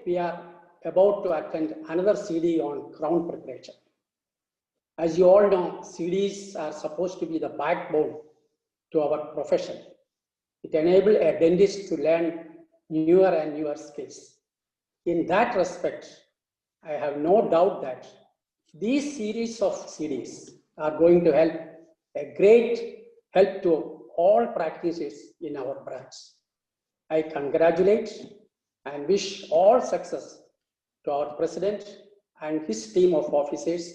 we are about to attend another CD on crown preparation. As you all know, CDs are supposed to be the backbone to our profession. It enables a dentist to learn newer and newer skills. In that respect, I have no doubt that these series of CDs are going to help a great help to all practices in our branch. I congratulate and wish all success to our president and his team of officers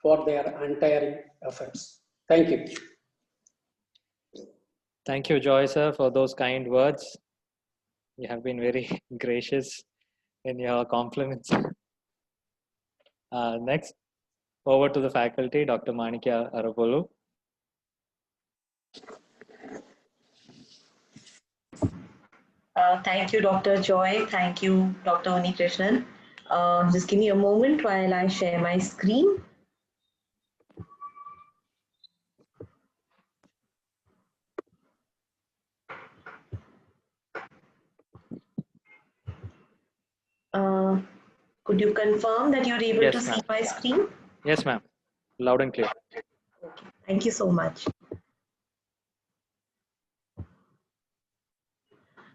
for their untiring efforts. Thank you. Thank you, Joy, sir, for those kind words. You have been very gracious in your compliments. Next, over to the faculty, Dr. Manikya Arapolu. Thank you, Dr. Joy. Thank you, Dr. Unikrishnan. Just give me a moment while I share my screen. Could you confirm that you're able to see my screen? Yes, ma'am. Loud and clear. Okay. Thank you so much.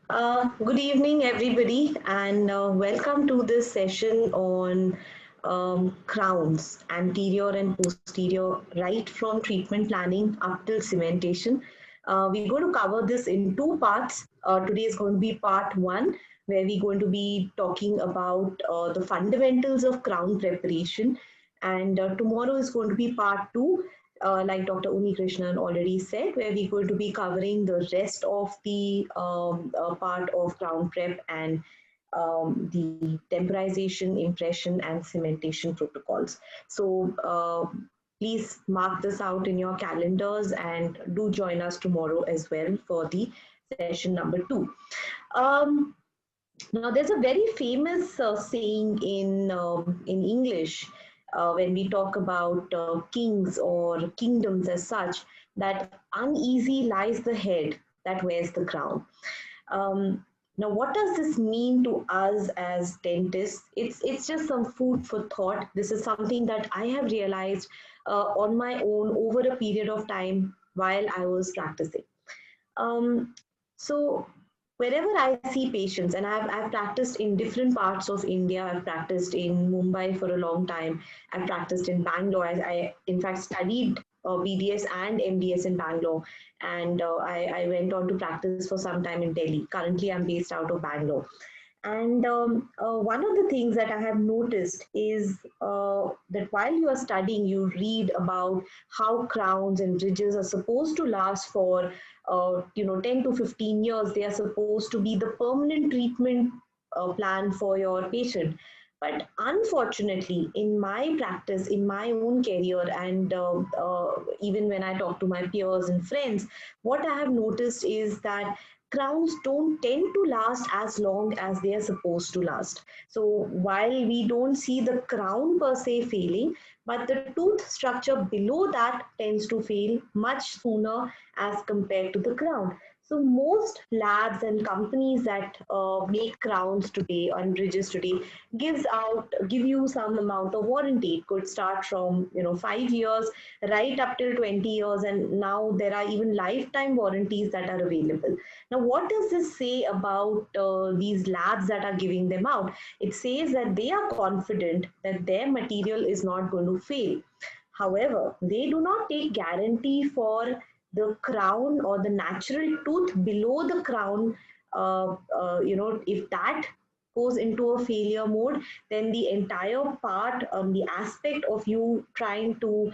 Good evening, everybody, and welcome to this session on crowns, anterior and posterior, right from treatment planning up till cementation. We're going to cover this in two parts. Today is going to be part one, where we're going to be talking about the fundamentals of crown preparation. And tomorrow is going to be part two, like Dr. Unikrishnan already said, where we're going to be covering the rest of the part of crown prep and the temporization, impression, and cementation protocols. So please mark this out in your calendars and do join us tomorrow as well for the session number 2. Now, there's a very famous saying in English when we talk about kings or kingdoms as such, that uneasy lies the head that wears the crown. Now, what does this mean to us as dentists? It's just some food for thought. This is something that I have realized on my own over a period of time while I was practicing. So wherever I see patients, and I've practiced in different parts of India, I've practiced in Mumbai for a long time, I've practiced in Bangalore. I in fact studied BDS and MDS in Bangalore, and I went on to practice for some time in Delhi. Currently, I'm based out of Bangalore. And one of the things that I have noticed is that while you are studying, you read about how crowns and ridges are supposed to last for 10 to 15 years. They are supposed to be the permanent treatment plan for your patient. But unfortunately, in my practice, in my own career, and even when I talk to my peers and friends, what I have noticed is that crowns don't tend to last as long as they are supposed to last. So while we don't see the crown per se failing, but the tooth structure below that tends to fail much sooner as compared to the crown. So most labs and companies that make crowns today and ridges today give you some amount of warranty. It could start from 5 years right up till 20 years, and now there are even lifetime warranties that are available. Now, what does this say about these labs that are giving them out? It says that they are confident that their material is not going to fail. However, they do not take guarantee for the crown or the natural tooth below the crown. If that goes into a failure mode, then the entire part, the aspect of you trying to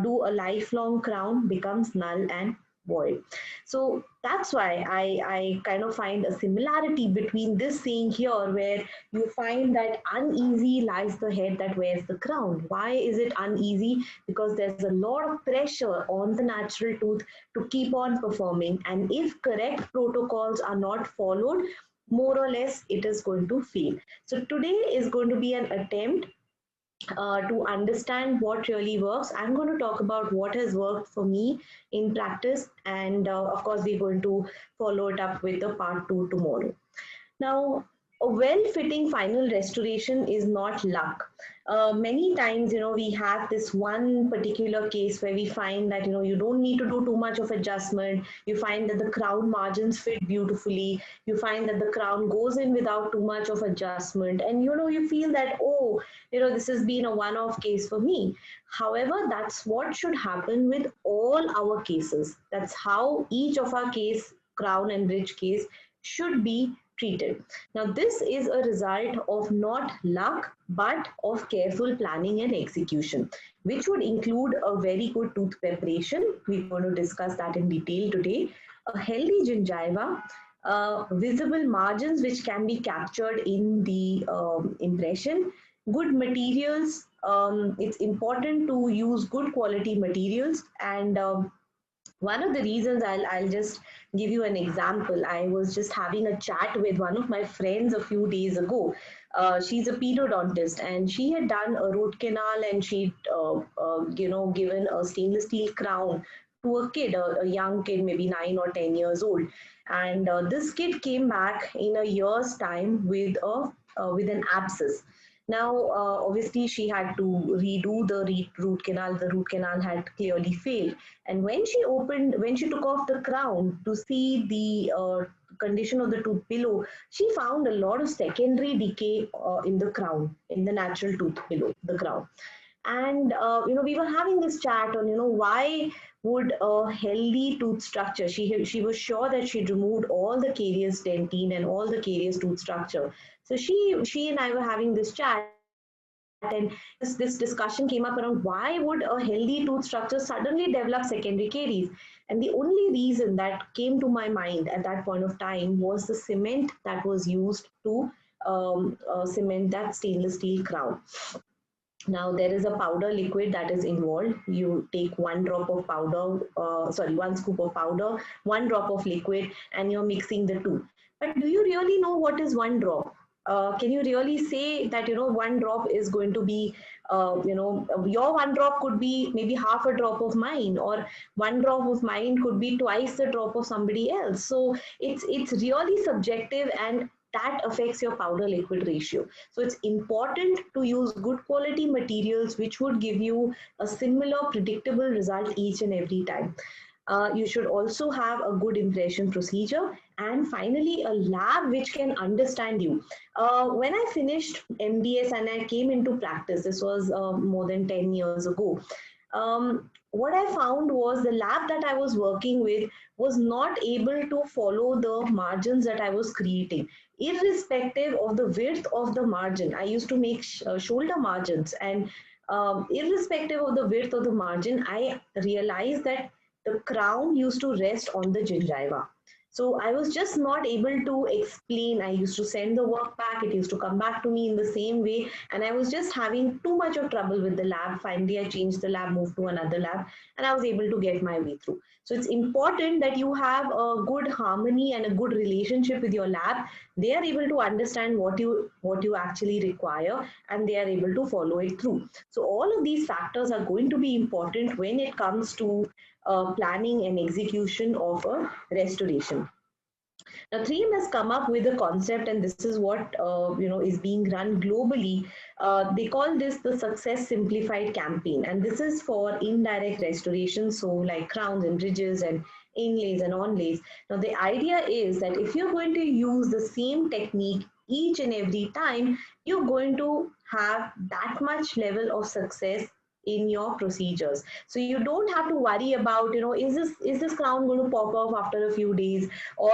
do a lifelong crown becomes null and void. So that's why I kind of find a similarity between this saying here, where you find that uneasy lies the head that wears the crown. Why is it uneasy? Because there's a lot of pressure on the natural tooth to keep on performing, and if correct protocols are not followed, more or less it is going to fail. So today is going to be an attempt to understand what really works. I'm going to talk about what has worked for me in practice, and of course we're going to follow it up with the part 2 tomorrow. Now, a well-fitting final restoration is not luck. Many times, we have this one particular case where we find that, you don't need to do too much of adjustment. You find that the crown margins fit beautifully. You find that the crown goes in without too much of adjustment. And, you feel that, oh, this has been a one-off case for me. However, that's what should happen with all our cases. That's how each of our case, crown and bridge case, should be treated. Now, this is a result of not luck, but of careful planning and execution, which would include a very good tooth preparation. We're going to discuss that in detail today. A healthy gingiva, visible margins which can be captured in the impression, good materials. It's important to use good quality materials, and one of the reasons, I'll just give you an example. I was just having a chat with one of my friends a few days ago. She's a pedodontist, and she had done a root canal, and she'd given a stainless steel crown to a kid, a young kid, maybe 9 or 10 years old. And this kid came back in a year's time with an abscess. Now, obviously, she had to redo the root canal. The root canal had clearly failed. And when she took off the crown to see the condition of the tooth below, she found a lot of secondary decay in the crown, in the natural tooth below the crown. And we were having this chat on why would a healthy tooth structure, she was sure that she'd removed all the carious dentine and all the carious tooth structure. So she and I were having this chat, and this discussion came up around why would a healthy tooth structure suddenly develop secondary caries. And the only reason that came to my mind at that point of time was the cement that was used to cement that stainless steel crown. Now, there is a powder liquid that is involved. You take one scoop of powder, 1 drop of liquid, and you're mixing the two. But do you really know what is 1 drop? Can you really say that, 1 drop is going to be, your 1 drop could be maybe half a drop of mine, or 1 drop of mine could be twice the drop of somebody else. So it's really subjective, and that affects your powder liquid ratio. So it's important to use good quality materials which would give you a similar predictable result each and every time. You should also have a good impression procedure, and finally a lab which can understand you. When I finished MDS and I came into practice, this was more than 10 years ago, what I found was the lab that I was working with was not able to follow the margins that I was creating. Irrespective of the width of the margin, I used to make shoulder margins, and irrespective of the width of the margin, I realized that the crown used to rest on the gingiva. So I was just not able to explain. I used to send the work back. It used to come back to me in the same way. And I was just having too much of trouble with the lab. Finally, I changed the lab, moved to another lab, and I was able to get my way through. So it's important that you have a good harmony and a good relationship with your lab. They are able to understand what you actually require, and they are able to follow it through. So all of these factors are going to be important when it comes to planning and execution of a restoration. Now, 3M has come up with a concept, and this is what is being run globally. They call this the Success Simplified campaign, and this is for indirect restoration, so like crowns and bridges and inlays and onlays. Now, the idea is that if you're going to use the same technique each and every time, you're going to have that much level of success in your procedures. So you don't have to worry about, is this crown going to pop off after a few days, or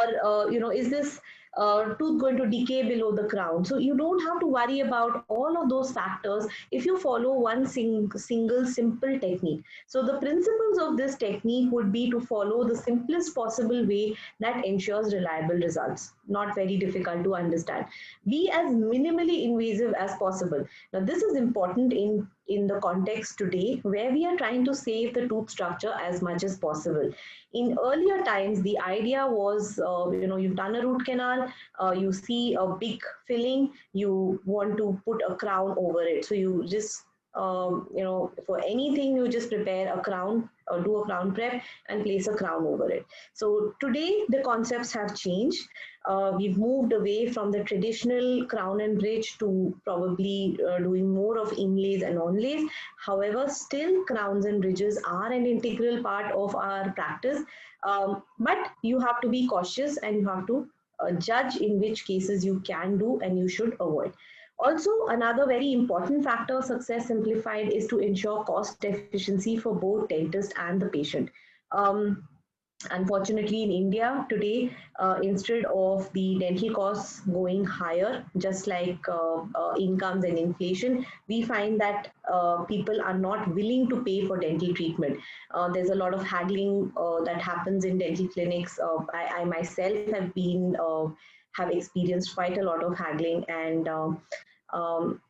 is this tooth going to decay below the crown. So you don't have to worry about all of those factors if you follow one single simple technique. So the principles of this technique would be to follow the simplest possible way that ensures reliable results. Not very difficult to understand. Be as minimally invasive as possible. Now this is important in the context today where we are trying to save the tooth structure as much as possible. In earlier times, the idea was, you've done a root canal, you see a big filling, you want to put a crown over it. So you just for anything, you just prepare a crown or do a crown prep and place a crown over it. So today the concepts have changed. We've moved away from the traditional crown and bridge to probably doing more of inlays and onlays. However, still crowns and bridges are an integral part of our practice. But you have to be cautious and you have to judge in which cases you can do and you should avoid. Also, another very important factor of Success Simplified is to ensure cost efficiency for both dentist and the patient. Um, Unfortunately, in India today, instead of the dental costs going higher, just like incomes and inflation, we find that people are not willing to pay for dental treatment. There's a lot of haggling that happens in dental clinics. I myself have experienced quite a lot of haggling, and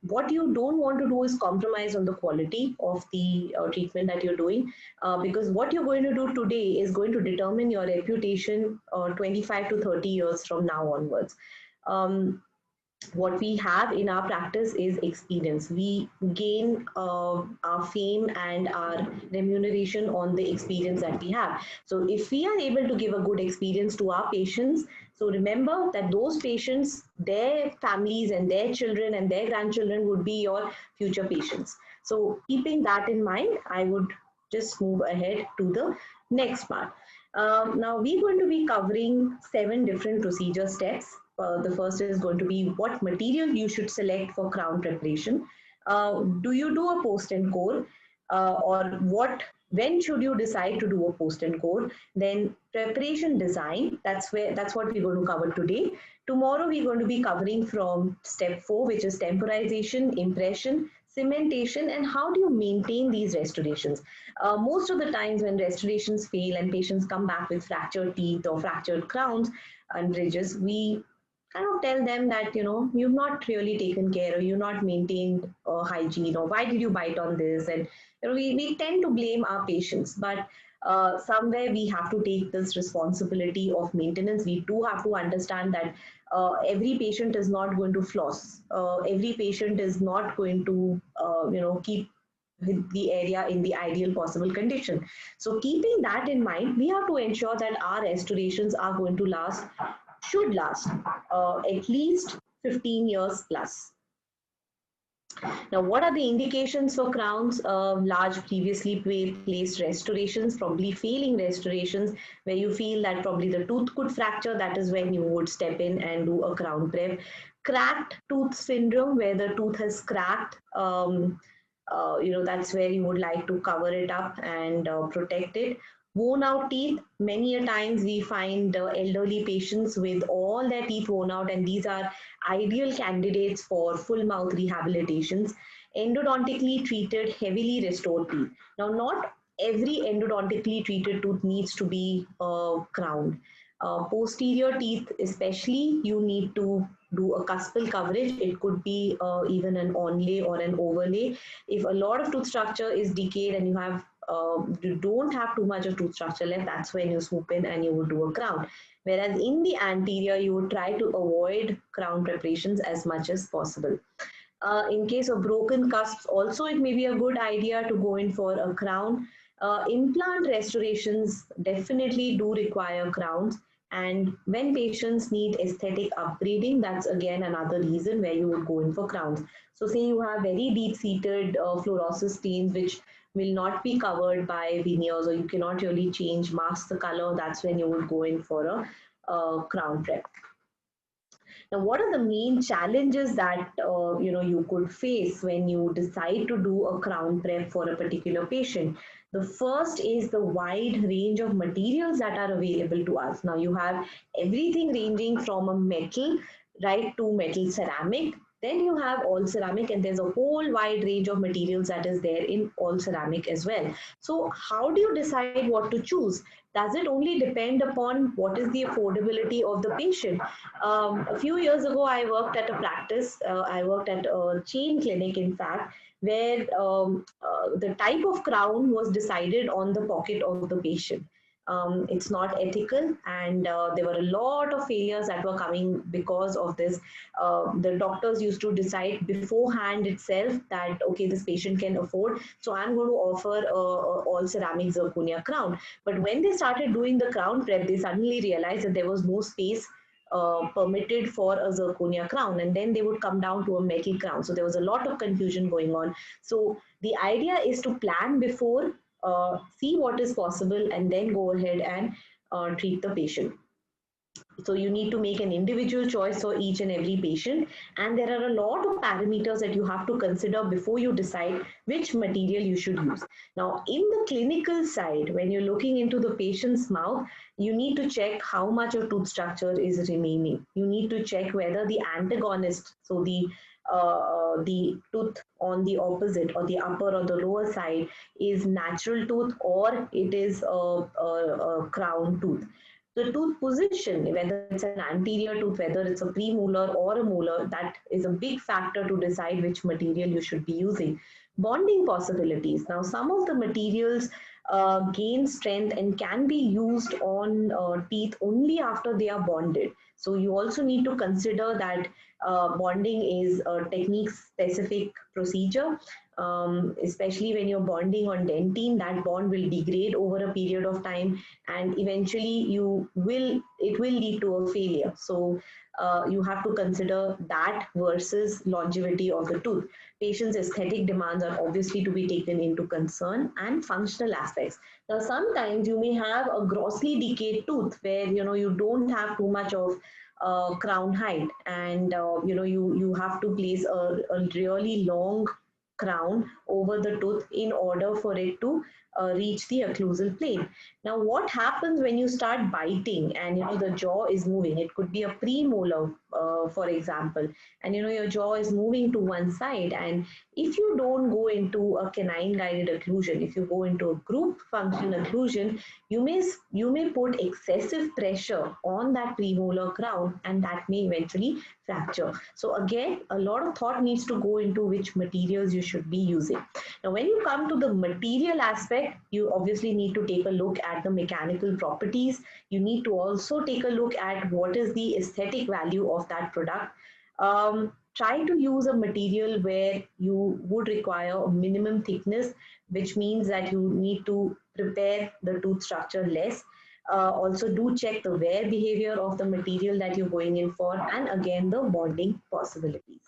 what you don't want to do is compromise on the quality of the treatment that you're doing, because what you're going to do today is going to determine your reputation 25 to 30 years from now onwards. What we have in our practice is experience. We gain our fame and our remuneration on the experience that we have. So if we are able to give a good experience to our patients, so remember that those patients, their families and their children and their grandchildren would be your future patients. So keeping that in mind, I would just move ahead to the next part. Now we're going to be covering 7 different procedure steps. The first is going to be what material you should select for crown preparation. Do you do a post and core, or when should you decide to do a post and core? Then preparation design, that's what we're going to cover today. Tomorrow we're going to be covering from step 4, which is temporization, impression, cementation, and how do you maintain these restorations. Most of the times when restorations fail and patients come back with fractured teeth or fractured crowns and bridges, we kind of tell them that you've not really taken care, or you've not maintained hygiene, or why did you bite on this. And we tend to blame our patients, but somewhere we have to take this responsibility of maintenance. We do have to understand that every patient is not going to floss, every patient is not going to keep the area in the ideal possible condition. So keeping that in mind, we have to ensure that our restorations are going to should last at least 15 years plus. Now, what are the indications for crowns? Large previously placed restorations, probably failing restorations, where you feel that probably the tooth could fracture. That is when you would step in and do a crown prep. Cracked tooth syndrome, where the tooth has cracked. That's where you would like to cover it up and protect it. Worn out teeth, many a times we find elderly patients with all their teeth worn out, and these are ideal candidates for full mouth rehabilitations. Endodontically treated, heavily restored teeth. Now, not every endodontically treated tooth needs to be crowned. Posterior teeth especially, you need to do a cuspal coverage. It could be even an onlay or an overlay. If a lot of tooth structure is decayed and you don't have too much of tooth structure left, that's when you swoop in and you would do a crown. Whereas in the anterior, you would try to avoid crown preparations as much as possible. In case of broken cusps, also it may be a good idea to go in for a crown. Implant restorations definitely do require crowns. And when patients need aesthetic upgrading, that's again another reason where you would go in for crowns. So say you have very deep-seated fluorosis stains which will not be covered by veneers, or you cannot really mask the color, that's when you would go in for a crown prep. Now, what are the main challenges that you could face when you decide to do a crown prep for a particular patient? The first is the wide range of materials that are available to us. Now, you have everything ranging from a metal right to metal ceramic. Then you have all ceramic, and there's a whole wide range of materials that is there in all ceramic as well. So how do you decide what to choose? Does it only depend upon what is the affordability of the patient? A few years ago, I worked at a practice. I worked at a chain clinic, in fact, where the type of crown was decided on the pocket of the patient. It's not ethical, and there were a lot of failures that were coming because of this. The doctors used to decide beforehand itself that okay, this patient can afford, so I'm going to offer all ceramic zirconia crown. But when they started doing the crown prep, they suddenly realized that there was no space permitted for a zirconia crown, and then they would come down to a metal crown. So there was a lot of confusion going on. So the idea is to plan before, see what is possible, and then go ahead and treat the patient. So you need to make an individual choice for each and every patient, and there are a lot of parameters that you have to consider before you decide which material you should use. Now, in the clinical side, when you're looking into the patient's mouth, you need to check how much of tooth structure is remaining. You need to check whether the antagonist, so the tooth on the opposite or the upper or the lower side, is natural tooth or it is a crown tooth. The tooth position, whether it's an anterior tooth, whether it's a premolar or a molar, that is a big factor to decide which material you should be using. Bonding possibilities. Now, some of the materials gain strength and can be used on teeth only after they are bonded. So you also need to consider that bonding is a technique-specific procedure. Especially when you're bonding on dentine, that bond will degrade over a period of time, and eventually it will lead to a failure. So you have to consider that versus longevity of the tooth. Patients' aesthetic demands are obviously to be taken into concern, and functional aspects. Now, sometimes you may have a grossly decayed tooth where you don't have too much of crown height, and you have to place a really long crown over the tooth in order for it to reach the occlusal plane. Now, what happens when you start biting and the jaw is moving? It could be a premolar, for example, and your jaw is moving to one side. And if you don't go into a canine guided occlusion, if you go into a group function occlusion, you may put excessive pressure on that premolar crown, and that may eventually fracture. So again, a lot of thought needs to go into which materials you should be using. Now, when you come to the material aspect, you obviously need to take a look at the mechanical properties. You need to also take a look at what is the aesthetic value of that product. Try to use a material where you would require a minimum thickness, which means that you need to prepare the tooth structure less. Also do check the wear behavior of the material that you're going in for, and again the bonding possibilities.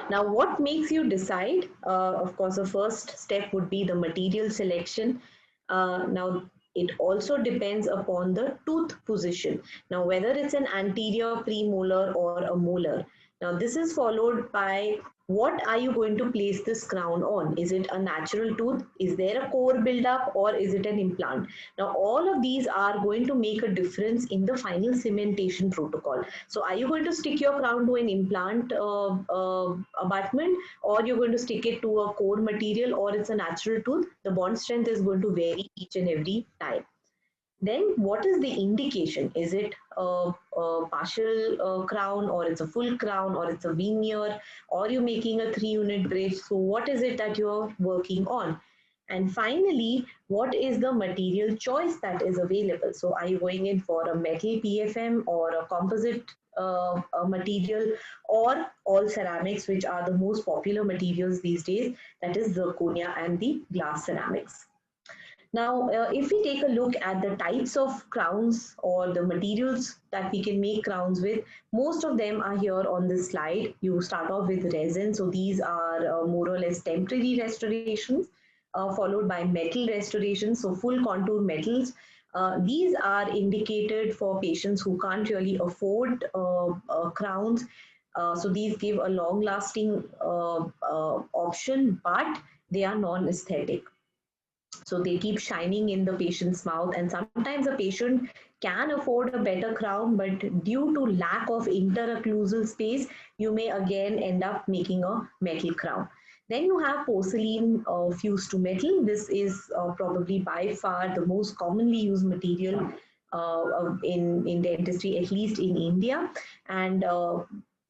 Now, what makes you decide? Of course, the first step would be the material selection. Now, it also depends upon the tooth position. Now, whether it's an anterior, premolar, or a molar. Now, this is followed by what are you going to place this crown on? Is it a natural tooth? Is there a core buildup, or is it an implant? Now, all of these are going to make a difference in the final cementation protocol. So, are you going to stick your crown to an implant abutment, or you're going to stick it to a core material, or it's a natural tooth? The bond strength is going to vary each and every time. Then what is the indication? Is it a partial crown, or it's a full crown, or it's a veneer, or you're making a 3-unit bridge? So what is it that you're working on? And finally, what is the material choice that is available? So are you going in for a metal PFM or a composite material, or all ceramics, which are the most popular materials these days, that is zirconia and the glass ceramics. Now, if we take a look at the types of crowns or the materials that we can make crowns with, most of them are here on this slide. You start off with resin. So these are more or less temporary restorations, followed by metal restorations, so full contour metals. These are indicated for patients who can't really afford crowns. So these give a long-lasting option, but they are non-aesthetic. So they keep shining in the patient's mouth, and sometimes a patient can afford a better crown, but due to lack of interocclusal space, you may again end up making a metal crown. Then you have porcelain fused to metal. This is probably by far the most commonly used material in dentistry, at least in India. And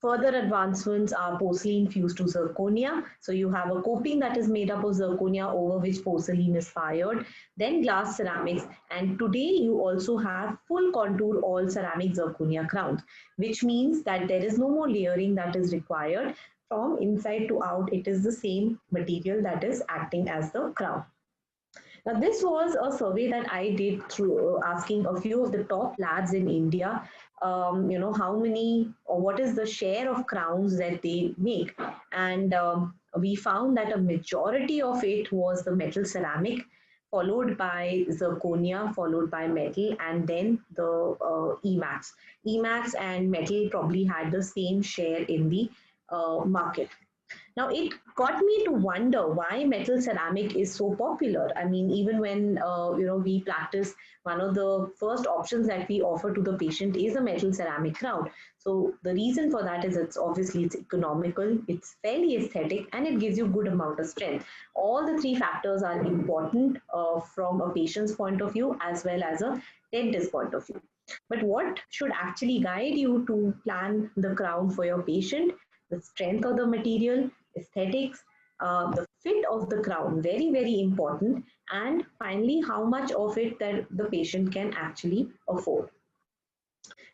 Further advancements are porcelain fused to zirconia. So you have a coping that is made up of zirconia over which porcelain is fired, then glass ceramics, and today you also have full contour all ceramic zirconia crowns, which means that there is no more layering that is required. From inside to out, it is the same material that is acting as the crown. Now, this was a survey that I did through asking a few of the top labs in India, how many or what is the share of crowns that they make. And we found that a majority of it was the metal ceramic, followed by zirconia, followed by metal, and then the EMAX. EMAX and metal probably had the same share in the market. Now, it got me to wonder why metal ceramic is so popular. I mean, even when we practice, one of the first options that we offer to the patient is a metal ceramic crown. So the reason for that is it's economical, it's fairly aesthetic, and it gives you good amount of strength. All the three factors are important from a patient's point of view as well as a dentist point of view. But what should actually guide you to plan the crown for your patient? The strength of the material, aesthetics, the fit of the crown, very, very important. And finally, how much of it that the patient can actually afford.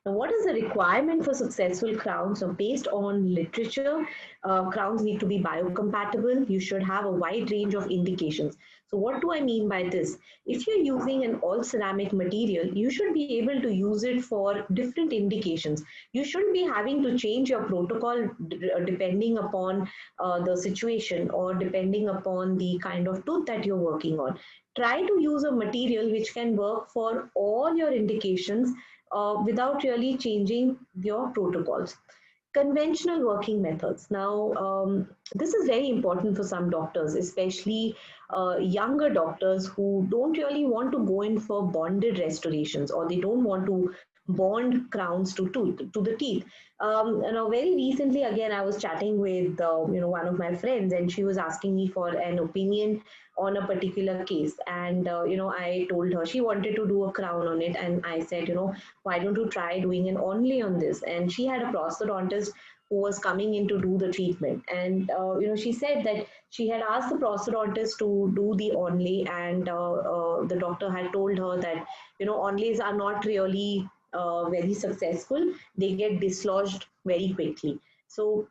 Now, what is the requirement for successful crowns? So based on literature, crowns need to be biocompatible. You should have a wide range of indications. So what do I mean by this? If you're using an all ceramic material, you should be able to use it for different indications. You shouldn't be having to change your protocol depending upon the situation or depending upon the kind of tooth that you're working on. Try to use a material which can work for all your indications without really changing your protocols. Conventional working methods. Now, this is very important for some doctors, especially younger doctors who don't really want to go in for bonded restorations, or they don't want to bond crowns to the teeth. Very recently, again, I was chatting with one of my friends, and she was asking me for an opinion on a particular case. And I told her she wanted to do a crown on it, and I said, why don't you try doing an onlay on this? And she had a prosthodontist who was coming in to do the treatment, and she said that she had asked the prosthodontist to do the onlay, and the doctor had told her that onlays are not really very successful. They get dislodged very quickly. So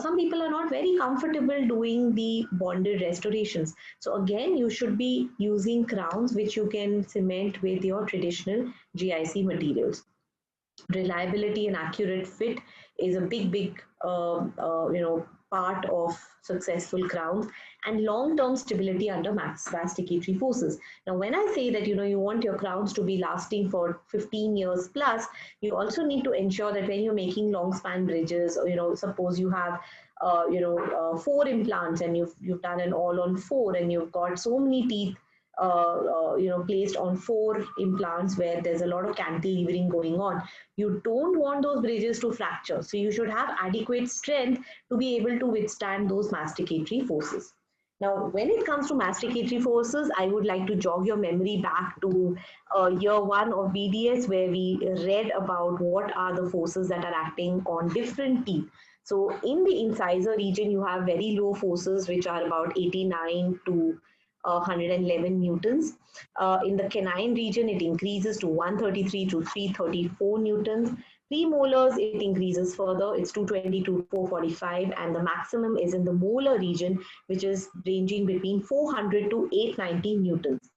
some people are not very comfortable doing the bonded restorations. So again, you should be using crowns which you can cement with your traditional GIC materials. Reliability and accurate fit is a big part of successful crowns, and long-term stability under masticatory forces. Now, when I say that you want your crowns to be lasting for 15 years plus, you also need to ensure that when you're making long span bridges, or suppose you have 4 implants and you've done an all on 4, and you've got so many teeth placed on 4 implants where there's a lot of cantilevering going on. You don't want those bridges to fracture. So you should have adequate strength to be able to withstand those masticatory forces. Now, when it comes to masticatory forces, I would like to jog your memory back to year 1 of BDS, where we read about what are the forces that are acting on different teeth. So in the incisor region, you have very low forces, which are about 89 to 111 newtons. In the canine region, it increases to 133 to 334 newtons. Premolars, it increases further. It's 220 to 445, and the maximum is in the molar region, which is ranging between 400 to 890 newtons.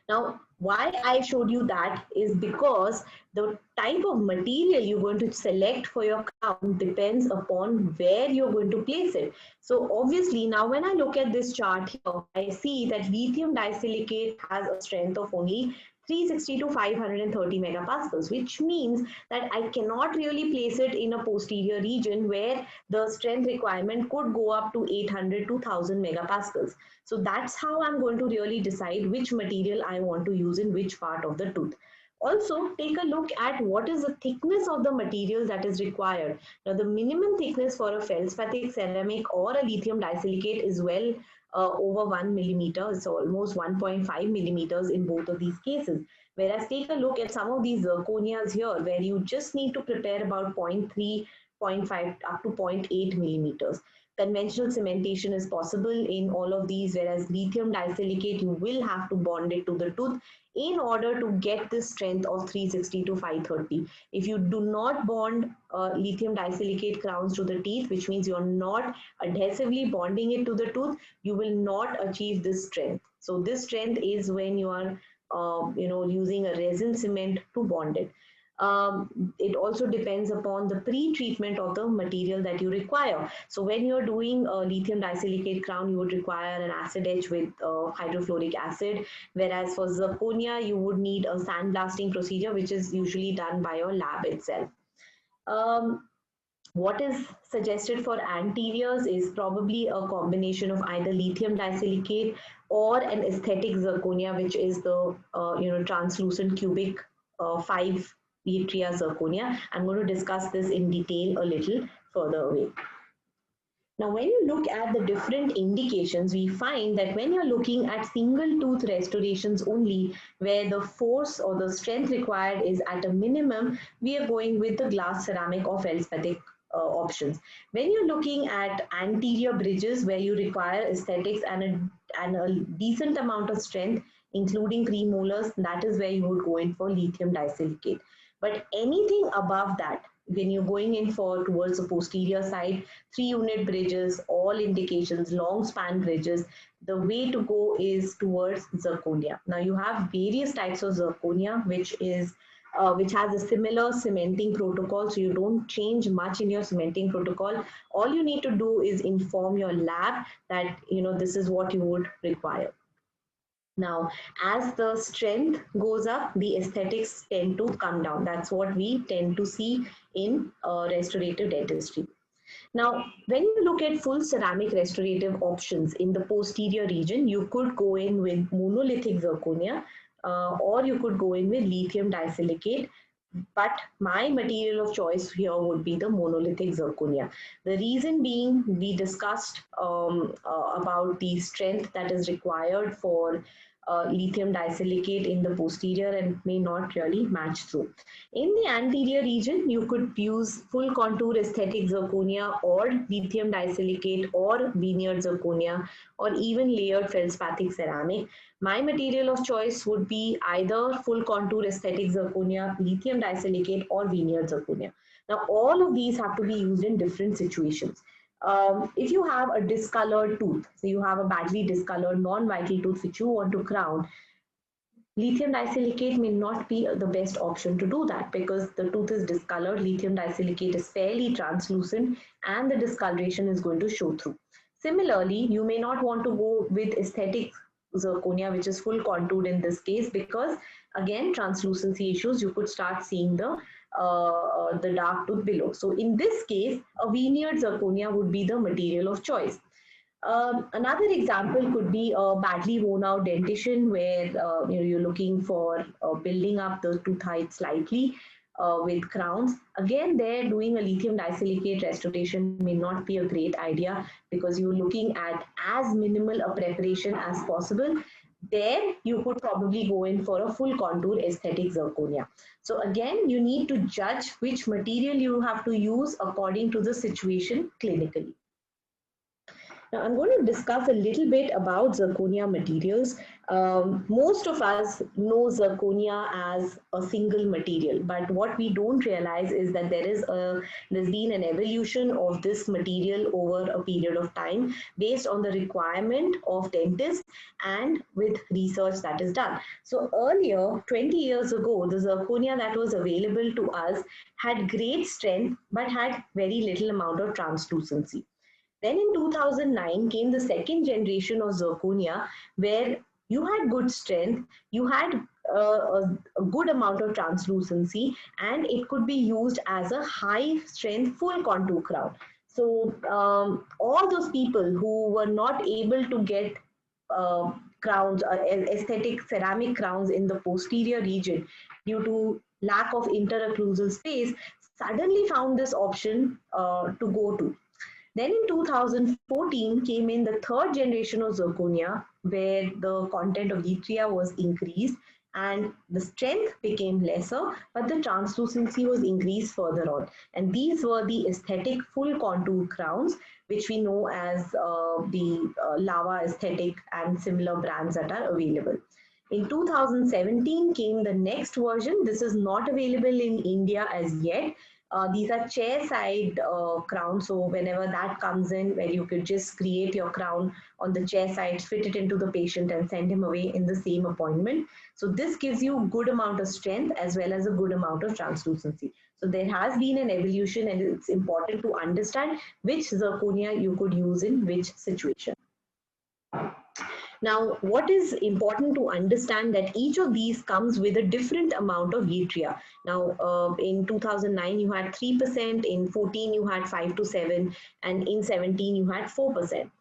Now, why I showed you that is because the type of material you're going to select for your crown depends upon where you're going to place it. So obviously, now when I look at this chart here, I see that lithium disilicate has a strength of only 360 to 530 megapascals, which means that I cannot really place it in a posterior region where the strength requirement could go up to 800 to 1000 megapascals. So that's how I'm going to really decide which material I want to use in which part of the tooth. Also, take a look at what is the thickness of the material that is required. Now, the minimum thickness for a feldspathic ceramic or a lithium disilicate is well over 1 millimeter. It's almost 1.5 millimeters in both of these cases. Whereas take a look at some of these zirconias here, where you just need to prepare about 0.3, 0.5 up to 0.8 millimeters. Conventional cementation is possible in all of these, whereas lithium disilicate, you will have to bond it to the tooth in order to get this strength of 360 to 530. If you do not bond lithium disilicate crowns to the teeth, which means you're not adhesively bonding it to the tooth, you will not achieve this strength. So this strength is when you are using a resin cement to bond it. It also depends upon the pre-treatment of the material that you require. So when you're doing a lithium disilicate crown, you would require an acid etch with hydrofluoric acid, whereas for zirconia, you would need a sandblasting procedure, which is usually done by your lab itself. What is suggested for anteriors is probably a combination of either lithium disilicate or an aesthetic zirconia, which is the translucent cubic 5 yttria zirconia. I'm going to discuss this in detail a little further away. Now, when you look at the different indications, we find that when you're looking at single tooth restorations only, where the force or the strength required is at a minimum, we are going with the glass, ceramic or feldspathic options. When you're looking at anterior bridges, where you require aesthetics and a decent amount of strength, including premolars, that is where you would go in for lithium disilicate. But anything above that, when you're going in for towards the posterior side, 3-unit bridges, all indications, long span bridges, the way to go is towards zirconia. Now you have various types of zirconia, which has a similar cementing protocol, so you don't change much in your cementing protocol. All you need to do is inform your lab that this is what you would require. Now, as the strength goes up, the aesthetics tend to come down. That's what we tend to see in restorative dentistry. Now, when you look at full ceramic restorative options in the posterior region, you could go in with monolithic zirconia, or you could go in with lithium disilicate. But my material of choice here would be the monolithic zirconia. The reason being, we discussed about the strength that is required for lithium disilicate in the posterior and may not really match through. In the anterior region, you could use full contour aesthetic zirconia or lithium disilicate or veneered zirconia or even layered feldspathic ceramic. My material of choice would be either full contour aesthetic zirconia, lithium disilicate or veneered zirconia. Now all of these have to be used in different situations. If you have a discolored tooth, so you have a badly discolored non-vital tooth which you want to crown, lithium disilicate may not be the best option to do that because the tooth is discolored. Lithium disilicate is fairly translucent and the discoloration is going to show through. Similarly, you may not want to go with aesthetic zirconia, which is full contoured in this case, because again, translucency issues, you could start seeing the dark tooth below. So in this case, a veneered zirconia would be the material of choice. Another example could be a badly worn out dentition where you're looking for building up the tooth height slightly with crowns. Again, there doing a lithium disilicate restoration may not be a great idea because you're looking at as minimal a preparation as possible. There you could probably go in for a full contour aesthetic zirconia. So again, you need to judge which material you have to use according to the situation clinically. Now, I'm going to discuss a little bit about zirconia materials. Most of us know zirconia as a single material, but what we don't realize is that there's been an evolution of this material over a period of time based on the requirement of dentists and with research that is done. So earlier, 20 years ago, the zirconia that was available to us had great strength, but had very little amount of translucency. Then in 2009 came the second generation of zirconia where you had good strength, you had a good amount of translucency, and it could be used as a high strength full contour crown. So all those people who were not able to get crowns, aesthetic ceramic crowns in the posterior region due to lack of interocclusal space, suddenly found this option to go to. Then in 2014 came in the third generation of zirconia where the content of yttria was increased and the strength became lesser, but the translucency was increased further on. And these were the aesthetic full contour crowns, which we know as the lava aesthetic and similar brands that are available. In 2017 came the next version. This is not available in India as yet. These are chair side crowns. So whenever that comes in, where you could just create your crown on the chair side, fit it into the patient and send him away in the same appointment. So this gives you a good amount of strength as well as a good amount of translucency. So there has been an evolution, and it's important to understand which zirconia you could use in which situation. Now, what is important to understand that each of these comes with a different amount of yttria. Now, in 2009, you had 3%, in 14, you had 5 to 7, and in 17, you had 4%.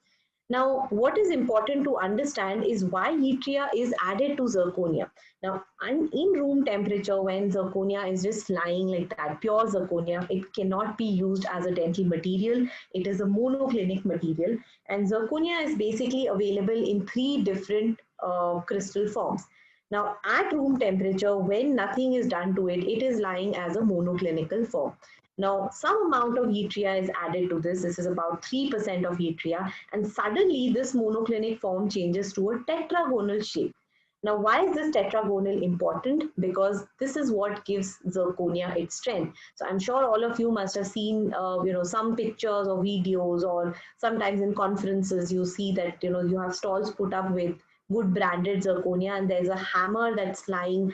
Now, what is important to understand is why yttria is added to zirconia. Now, in room temperature, when zirconia is just lying like that, pure zirconia, it cannot be used as a dental material. It is a monoclinic material, and zirconia is basically available in 3 different crystal forms. Now, at room temperature, when nothing is done to it, it is lying as a monoclinical form. Now, some amount of yttria is added to this. This is about 3% of yttria, and suddenly this monoclinic form changes to a tetragonal shape. Now, why is this tetragonal important? Because this is what gives zirconia its strength. So I'm sure all of you must have seen, some pictures or videos, or sometimes in conferences you see that you have stalls put up with good branded zirconia, and there's a hammer that's lying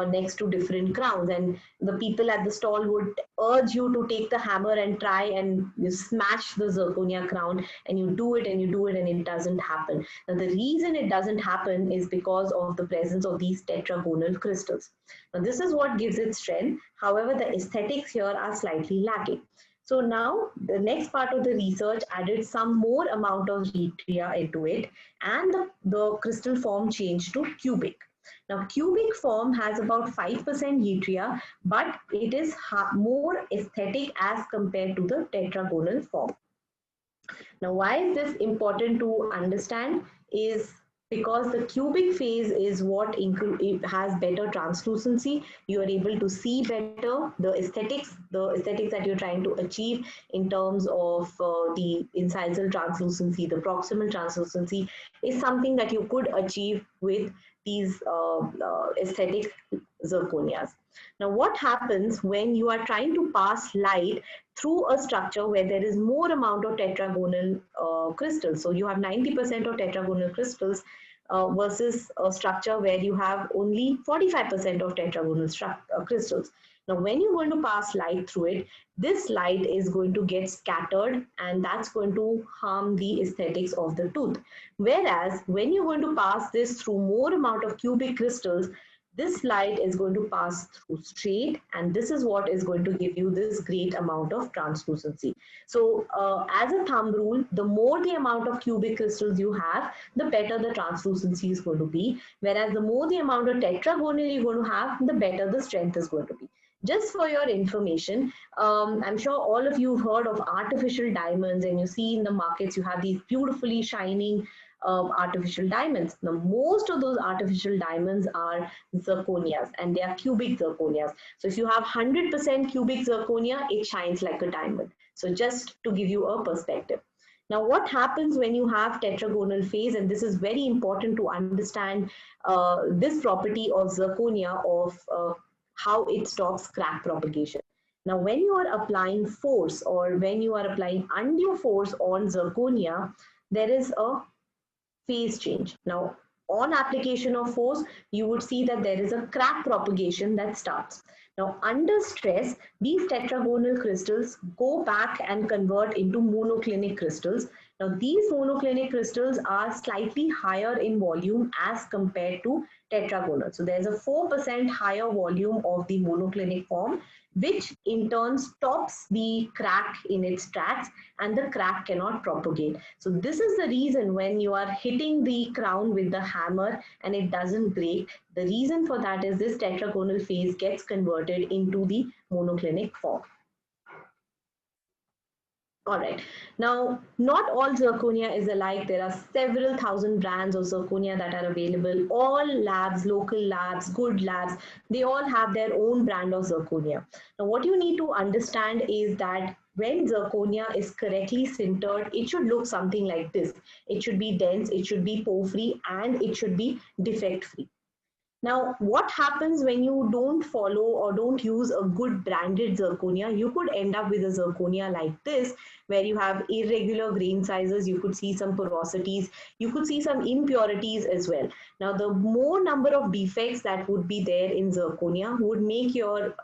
next to different crowns, and the people at the stall would urge you to take the hammer and try and you smash the zirconia crown, and you do it and you do it, and it doesn't happen. Now, the reason it doesn't happen is because of the presence of these tetragonal crystals. Now, this is what gives it strength. However, the aesthetics here are slightly lacking. So now the next part of the research added some more amount of yttria into it, and the crystal form changed to cubic. Now, cubic form has about 5% yttria, but it is more aesthetic as compared to the tetragonal form. Now, why is this important to understand? Is because the cubic phase is what has better translucency. You are able to see better the aesthetics that you're trying to achieve in terms of the incisal translucency, the proximal translucency is something that you could achieve with these aesthetic zirconias. Now, what happens when you are trying to pass light through a structure where there is more amount of tetragonal crystals? So you have 90% of tetragonal crystals versus a structure where you have only 45% of tetragonal crystals. Now, when you're going to pass light through it, this light is going to get scattered, and that's going to harm the aesthetics of the tooth. Whereas when you're going to pass this through more amount of cubic crystals, this light is going to pass through straight, and this is what is going to give you this great amount of translucency. So as a thumb rule, the more the amount of cubic crystals you have, the better the translucency is going to be. Whereas the more the amount of tetragonal you're going to have, the better the strength is going to be. Just for your information, I'm sure all of you have heard of artificial diamonds, and you see in the markets, you have these beautifully shining artificial diamonds. Now, most of those artificial diamonds are zirconias, and they are cubic zirconias. So if you have 100% cubic zirconia, it shines like a diamond. So just to give you a perspective. Now, what happens when you have tetragonal phase, and this is very important to understand this property of zirconia, of how it stops crack propagation. Now, when you are applying force, or when you are applying undue force on zirconia, there is a phase change. Now, on application of force, you would see that there is a crack propagation that starts. Now, under stress, these tetragonal crystals go back and convert into monoclinic crystals. Now, these monoclinic crystals are slightly higher in volume as compared to tetragonal. So, there's a 4% higher volume of the monoclinic form, which in turn stops the crack in its tracks, and the crack cannot propagate. So this is the reason when you are hitting the crown with the hammer and it doesn't break, the reason for that is this tetragonal phase gets converted into the monoclinic form. All right. Now, not all zirconia is alike. There are several thousand brands of zirconia that are available. All labs, local labs, good labs, they all have their own brand of zirconia. Now, what you need to understand is that when zirconia is correctly sintered, it should look something like this. It should be dense, it should be pore-free, and it should be defect-free. Now, what happens when you don't follow or don't use a good branded zirconia? You could end up with a zirconia like this, where you have irregular grain sizes, you could see some porosities, you could see some impurities as well. Now, the more number of defects that would be there in zirconia would make your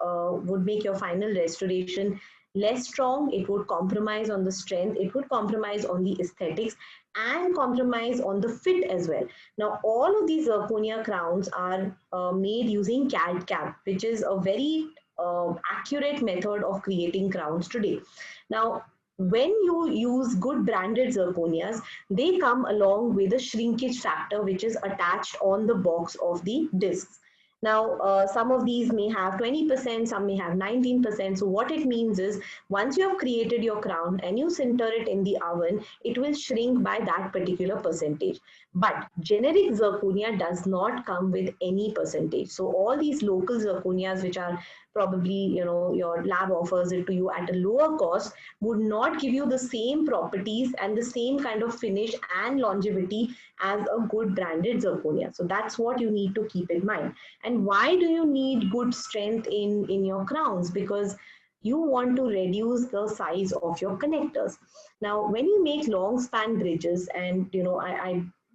final restoration less strong. It would compromise on the strength, it would compromise on the aesthetics, and compromise on the fit as well. Now, all of these zirconia crowns are made using CAD-CAM, which is a very accurate method of creating crowns today. Now, when you use good branded zirconias, they come along with a shrinkage factor which is attached on the box of the discs. Now, some of these may have 20%, some may have 19%. So what it means is once you have created your crown and you sinter it in the oven, it will shrink by that particular percentage. But generic zirconia does not come with any percentage. So all these local zirconias, which are probably, your lab offers it to you at a lower cost, would not give you the same properties and the same kind of finish and longevity as a good branded zirconia. So that's what you need to keep in mind. And why do you need good strength in your crowns? Because you want to reduce the size of your connectors. Now, when you make long span bridges, and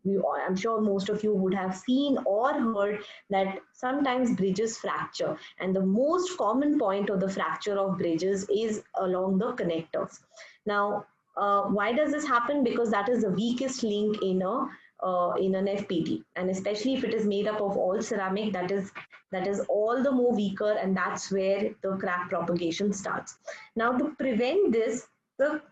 I'm sure most of you would have seen or heard that sometimes bridges fracture, and the most common point of the fracture of bridges is along the connectors. Now, why does this happen? Because that is the weakest link in an FPT, and especially if it is made up of all ceramic, that is all the more weaker, and that's where the crack propagation starts. Now, to prevent this, the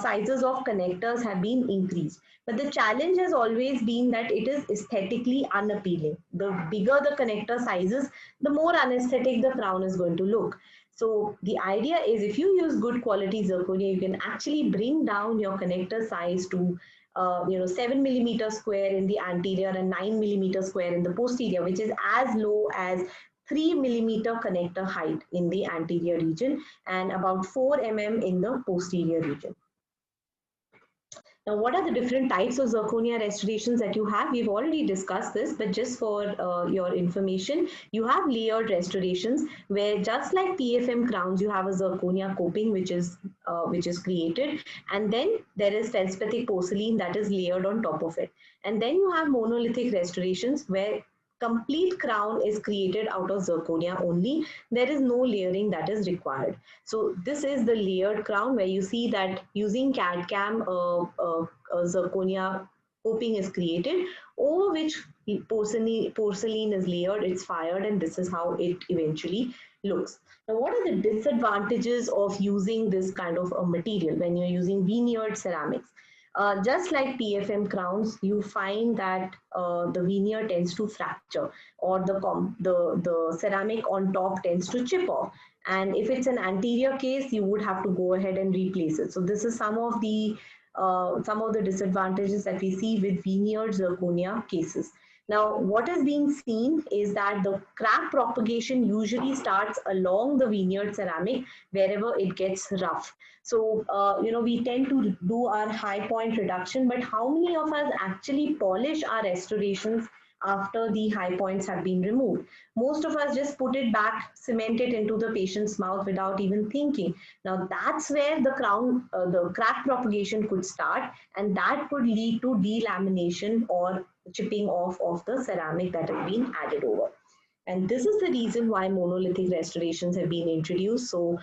sizes of connectors have been increased, but the challenge has always been that it is aesthetically unappealing. The bigger the connector sizes, the more unaesthetic the crown is going to look. So the idea is, if you use good quality zirconia, you can actually bring down your connector size to 7 millimeter square in the anterior and 9 millimeter square in the posterior, which is as low as 3 millimeter connector height in the anterior region and about 4 in the posterior region. Now, what are the different types of zirconia restorations that you have? We've already discussed this, but just for your information, you have layered restorations where, just like PFM crowns, you have a zirconia coping which is created, and then there is feldspathic porcelain that is layered on top of it. And then you have monolithic restorations where complete crown is created out of zirconia only. There is no layering that is required. So this is the layered crown, where you see that using CAD-CAM, zirconia coping is created, over which porcelain is layered, it's fired, and this is how it eventually looks. Now, what are the disadvantages of using this kind of a material when you're using veneered ceramics? Just like PFM crowns, you find that the veneer tends to fracture, or the ceramic on top tends to chip off. And if it's an anterior case, you would have to go ahead and replace it. So this is some of the disadvantages that we see with veneered zirconia cases. Now, what is being seen is that the crack propagation usually starts along the veneered ceramic wherever it gets rough. So, we tend to do our high point reduction, but how many of us actually polish our restorations after the high points have been removed? Most of us just put it back, cement it into the patient's mouth without even thinking. Now, that's where the crack propagation could start, and that could lead to delamination or chipping off of the ceramic that has been added over. And this is the reason why monolithic restorations have been introduced. So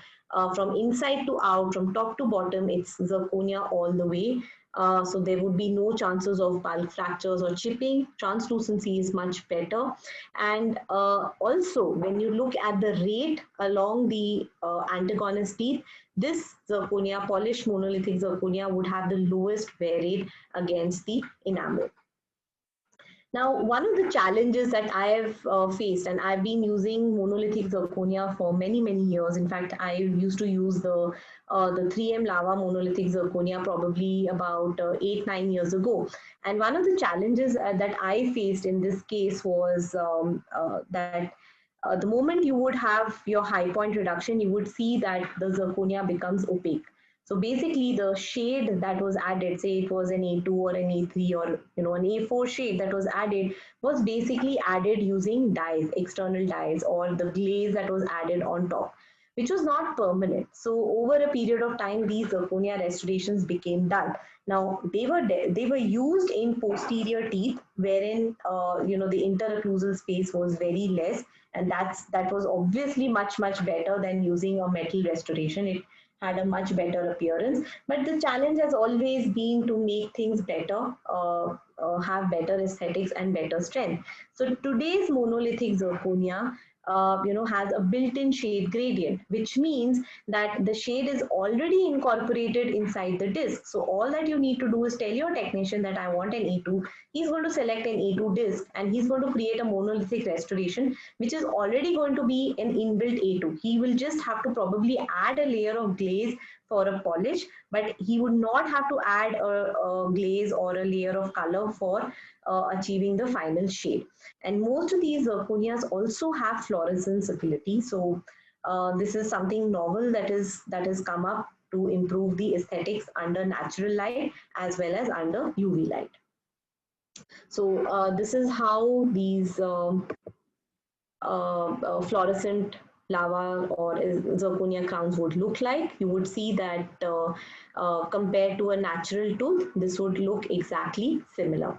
from inside to out, from top to bottom, it's zirconia all the way. So there would be no chances of bulk fractures or chipping. Translucency is much better. And also, when you look at the rate along the antagonist teeth, this zirconia, polished monolithic zirconia, would have the lowest wear rate against the enamel. Now, one of the challenges that I have faced, and I've been using monolithic zirconia for many, many years. In fact, I used to use the 3M lava monolithic zirconia probably about 8, 9 years ago. And one of the challenges that I faced in this case was that the moment you would have your high point reduction, you would see that the zirconia becomes opaque. So basically, the shade that was added, say it was an A2 or an A3 or an A4 shade that was added, was basically added using dyes, external dyes, or the glaze that was added on top, which was not permanent. So over a period of time, these zirconia restorations became done. Now they were used in posterior teeth, wherein the interocclusal space was very less, and that was obviously much better than using a metal restoration. It had a much better appearance. But the challenge has always been to make things better, have better aesthetics and better strength. So today's monolithic zirconia, has a built-in shade gradient, which means that the shade is already incorporated inside the disc. So all that you need to do is tell your technician that I want an A2. He's going to select an A2 disc and he's going to create a monolithic restoration, which is already going to be an inbuilt A2. He will just have to probably add a layer of glaze for a polish, but he would not have to add a glaze or a layer of color for achieving the final shade. And most of these zirconias also have fluorescence ability. So this is something novel that has come up to improve the aesthetics under natural light as well as under UV light. So this is how these fluorescent lava or zirconia crowns would look like. You would see that compared to a natural tooth, this would look exactly similar.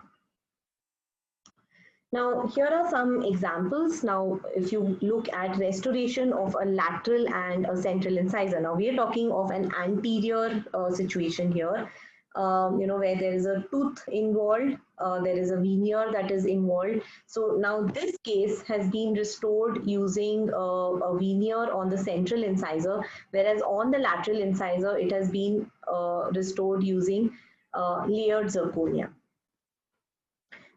Now, here are some examples. Now, if you look at restoration of a lateral and a central incisor, now we are talking of an anterior situation here, where there is a tooth involved, there is a veneer that is involved. So now this case has been restored using a veneer on the central incisor, whereas on the lateral incisor, it has been restored using layered zirconia.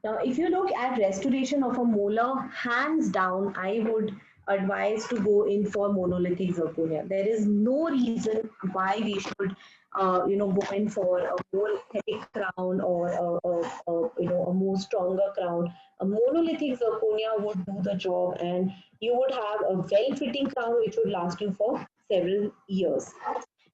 Now, if you look at restoration of a molar, hands down, I would advise to go in for monolithic zirconia. There is no reason why we should, go in for a more aesthetic crown or a more stronger crown. A monolithic zirconia would do the job, and you would have a well-fitting crown which would last you for several years.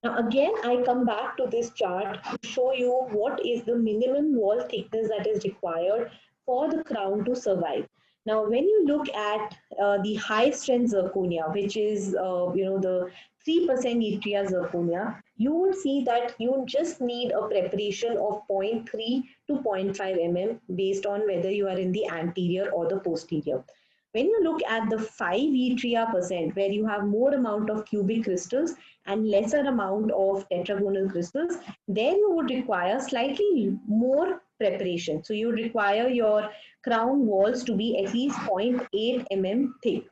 Now again, I come back to this chart to show you what is the minimum wall thickness that is required for the crown to survive. Now, when you look at the high strength zirconia, which is the 3% yttria zirconia, you would see that you just need a preparation of 0.3 to 0.5 mm based on whether you are in the anterior or the posterior. When you look at the 5 yttria percent, where you have more amount of cubic crystals and lesser amount of tetragonal crystals, then you would require slightly more preparation. So you would require your crown walls to be at least 0.8 mm thick.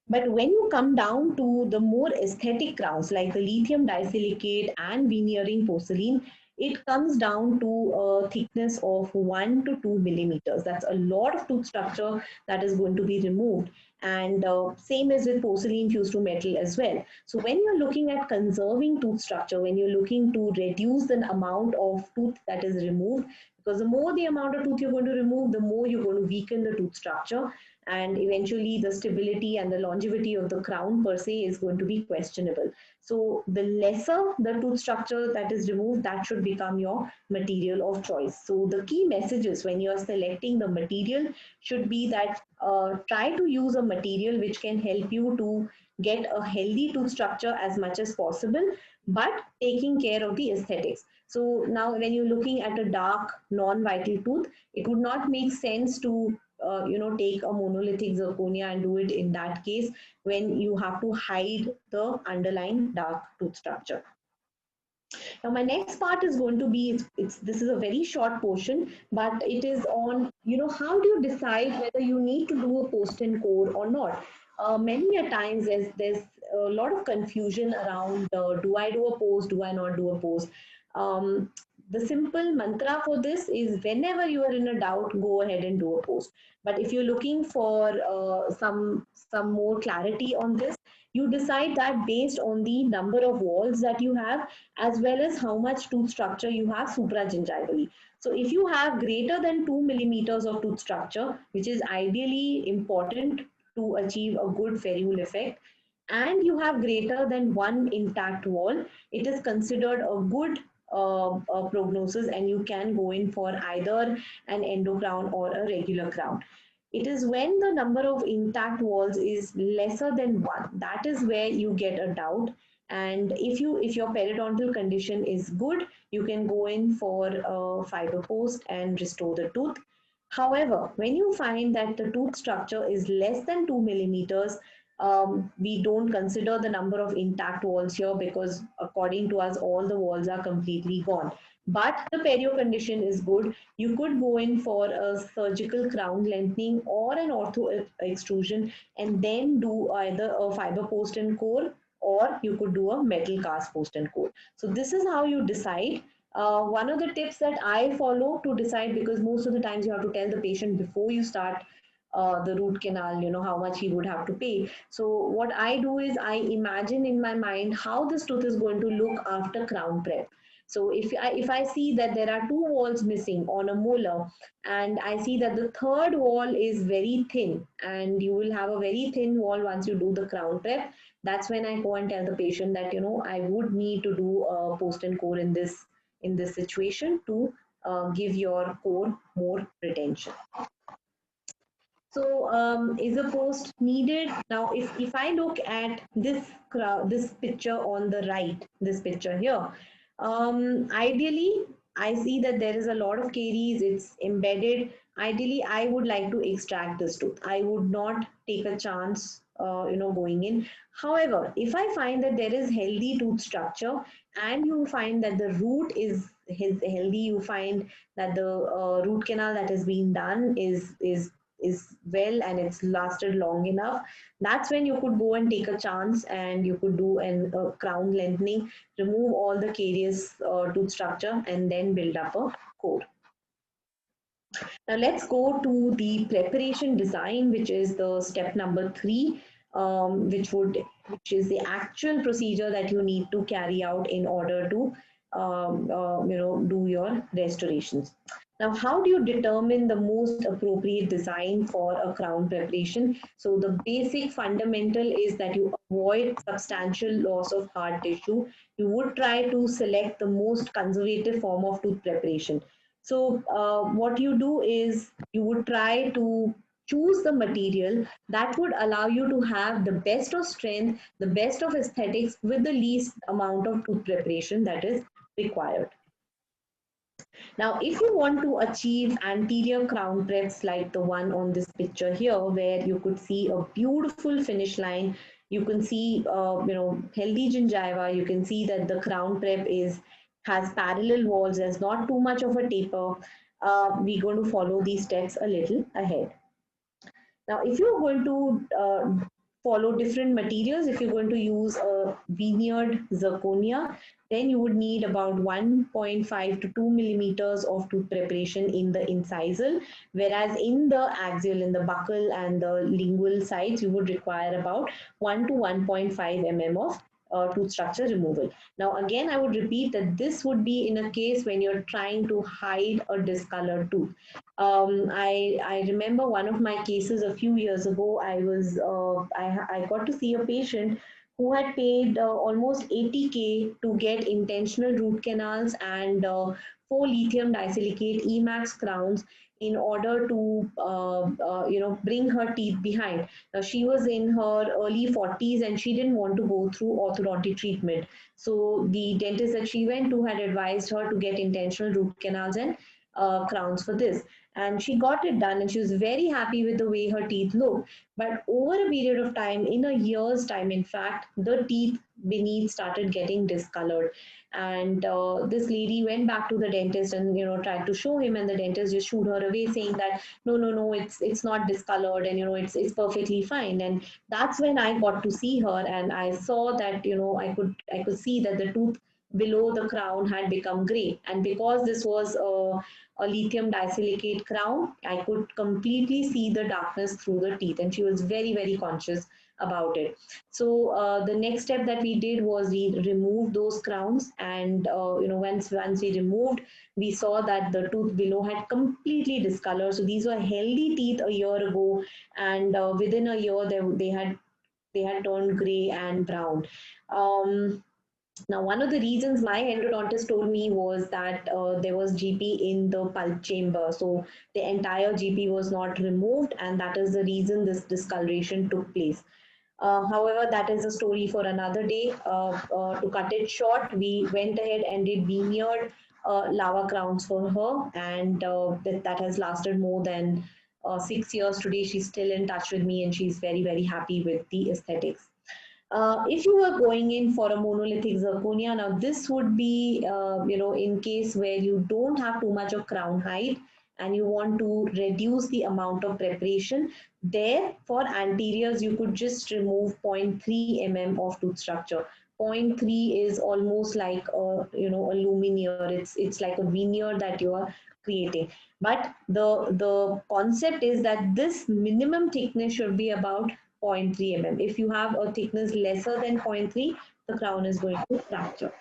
But when you come down to the more aesthetic crowns like the lithium disilicate and veneering porcelain, it comes down to a thickness of 1 to 2 millimeters. That's a lot of tooth structure that is going to be removed. And same as with porcelain fused to metal as well. So when you're looking at conserving tooth structure, when you're looking to reduce the amount of tooth that is removed, because the more the amount of tooth you're going to remove, the more you're going to weaken the tooth structure, and eventually the stability and the longevity of the crown per se is going to be questionable. So the lesser the tooth structure that is removed, that should become your material of choice. So the key messages when you are selecting the material should be that try to use a material which can help you to get a healthy tooth structure as much as possible, but taking care of the aesthetics. So now when you're looking at a dark non-vital tooth, it would not make sense to take a monolithic zirconia and do it in that case when you have to hide the underlying dark tooth structure. Now my next part is going to be, this is a very short portion, but it is on, how do you decide whether you need to do a post and core or not? Many a times there's a lot of confusion around do I do a post, do I not do a post? the simple mantra for this is whenever you are in a doubt, go ahead and do a post. But if you're looking for some more clarity on this, you decide that based on the number of walls that you have, as well as how much tooth structure you have supragingivally. So if you have greater than 2 millimeters of tooth structure, which is ideally important to achieve a good ferrule effect, and you have greater than one intact wall, it is considered a good prognosis, and you can go in for either an endo crown or a regular crown. It is when the number of intact walls is lesser than one, that is where you get a doubt. And if your periodontal condition is good, you can go in for a fiber post and restore the tooth. However, when you find that the tooth structure is less than 2 millimeters, we don't consider the number of intact walls here, because according to us, all the walls are completely gone. But the perio condition is good. You could go in for a surgical crown lengthening or an ortho extrusion, and then do either a fiber post and core, or you could do a metal cast post and core. So this is how you decide. One of the tips that I follow to decide, because most of the times you have to tell the patient before you start the root canal, how much he would have to pay. So what I do is I imagine in my mind how this tooth is going to look after crown prep. So if I see that there are two walls missing on a molar, and I see that the third wall is very thin, and you will have a very thin wall once you do the crown prep, that's when I go and tell the patient that I would need to do a post and core in this situation to give your core more retention. So is a post needed? Now, if I look at this picture on the right, this picture here, ideally, I see that there is a lot of caries, it's embedded. Ideally, I would like to extract this tooth. I would not take a chance, going in. However, if I find that there is healthy tooth structure, and you find that the root is healthy, you find that the root canal that has been done is well and it's lasted long enough, that's when you could go and take a chance, and you could do a crown lengthening, remove all the carious tooth structure, and then build up a core. Now let's go to the preparation design, which is the step number 3, which is the actual procedure that you need to carry out in order to do your restorations. Now, how do you determine the most appropriate design for a crown preparation? So the basic fundamental is that you avoid substantial loss of hard tissue. You would try to select the most conservative form of tooth preparation. So what you do is you would try to choose the material that would allow you to have the best of strength, the best of aesthetics, with the least amount of tooth preparation that is required. Now, if you want to achieve anterior crown preps like the one on this picture here, where you could see a beautiful finish line, you can see, healthy gingiva, you can see that the crown prep has parallel walls, there's not too much of a taper. We're going to follow these steps a little ahead. Now, if you're going to follow different materials, if you're going to use a veneered zirconia, then you would need about 1.5 to 2 millimeters of tooth preparation in the incisal, whereas in the axial, in the buccal and the lingual sides, you would require about 1 to 1.5 mm of tooth structure removal. Now, again, I would repeat that this would be in a case when you're trying to hide a discolored tooth. I remember one of my cases a few years ago. I got to see a patient who had paid almost 80K to get intentional root canals and 4 lithium disilicate Emax crowns in order to bring her teeth behind. Now, she was in her early 40s and she didn't want to go through orthodontic treatment. So the dentist that she went to had advised her to get intentional root canals and crowns for this. And she got it done and she was very happy with the way her teeth looked. But over a period of time, in a year's time, in fact, the teeth beneath started getting discolored. And this lady went back to the dentist and tried to show him, and the dentist just shooed her away, saying that no, it's not discolored, and it's perfectly fine. And that's when I got to see her, and I saw that I could see that the tooth below the crown had become gray. And because this was a lithium disilicate crown, I could completely see the darkness through the teeth, and she was very, very conscious about it. So the next step that we did was we removed those crowns, and once we removed, we saw that the tooth below had completely discolored. So these were healthy teeth a year ago, and within a year they had turned gray and brown. Now, one of the reasons my endodontist told me was that there was GP in the pulp chamber. So the entire GP was not removed, and that is the reason this discoloration took place. However, that is a story for another day. To cut it short, we went ahead and did veneered lava crowns for her, and that has lasted more than 6 years. Today, she's still in touch with me, and she's very, very happy with the aesthetics. If you were going in for a monolithic zirconia, now this would be, in case where you don't have too much of crown height and you want to reduce the amount of preparation. There, for anteriors, you could just remove 0.3 mm of tooth structure. 0.3 is almost like a lumineer. It's like a veneer that you are creating. But the concept is that this minimum thickness should be about 0.3 mm. If you have a thickness lesser than 0.3, the crown is going to fracture.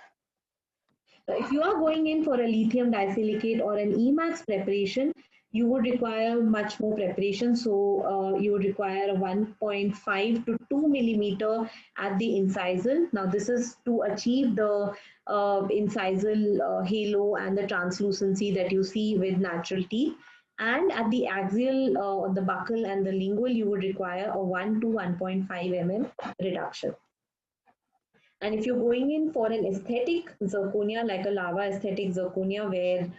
So if you are going in for a lithium disilicate or an Emax preparation, you would require much more preparation. So you would require a 1.5 to 2 millimeter at the incisal. Now this is to achieve the incisal halo and the translucency that you see with natural teeth. And at the axial, the buccal and the lingual, you would require a 1 to 1.5 mm reduction. And if you're going in for an aesthetic zirconia, like a lava aesthetic zirconia, where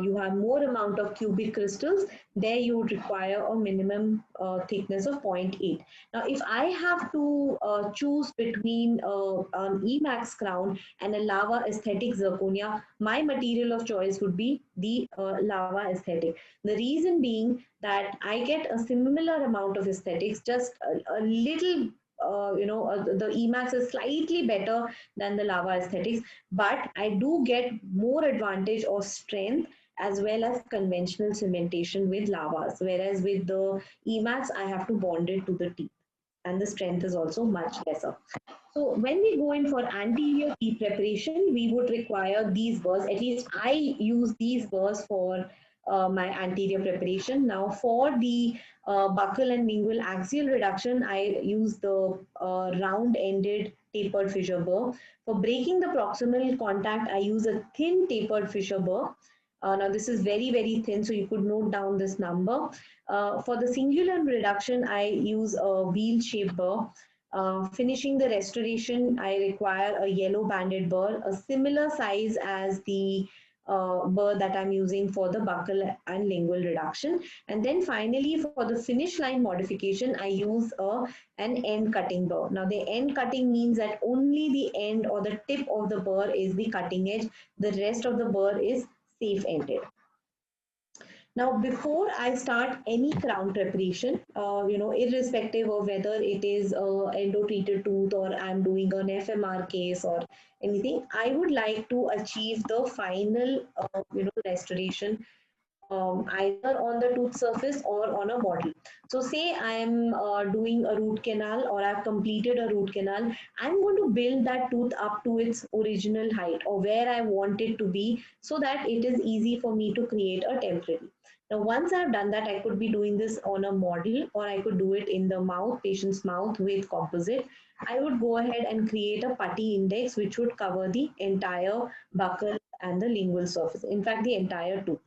you have more amount of cubic crystals, there you would require a minimum thickness of 0.8. Now, if I have to choose between an Emax crown and a lava aesthetic zirconia, my material of choice would be the lava aesthetic. The reason being that I get a similar amount of aesthetics, just a little the Emax is slightly better than the lava aesthetics, but I do get more advantage of strength as well as conventional cementation with lavas, whereas with the Emax, I have to bond it to the teeth, and the strength is also much lesser. So when we go in for anterior teeth preparation, we would require these burrs. At least I use these burrs for my anterior preparation. Now for the buccal and lingual axial reduction, I use the round-ended tapered fissure burr. For breaking the proximal contact, I use a thin tapered fissure burr. Now this is very, very thin, so you could note down this number. For the singular reduction, I use a wheel-shaped burr. Finishing the restoration, I require a yellow banded burr, a similar size as the burr that I'm using for the buccal and lingual reduction. And then finally, for the finish line modification, I use an end cutting burr. Now the end cutting means that only the end or the tip of the burr is the cutting edge. The rest of the burr is safe ended. Now, before I start any crown preparation, irrespective of whether it is endo-treated tooth or I'm doing an FMR case or anything, I would like to achieve the final, restoration either on the tooth surface or on a model. So say I'm doing a root canal or I've completed a root canal, I'm going to build that tooth up to its original height or where I want it to be so that it is easy for me to create a temporary. Now, once I've done that, I could be doing this on a model or I could do it in the mouth, patient's mouth with composite. I would go ahead and create a putty index which would cover the entire buccal and the lingual surface. In fact, the entire tooth.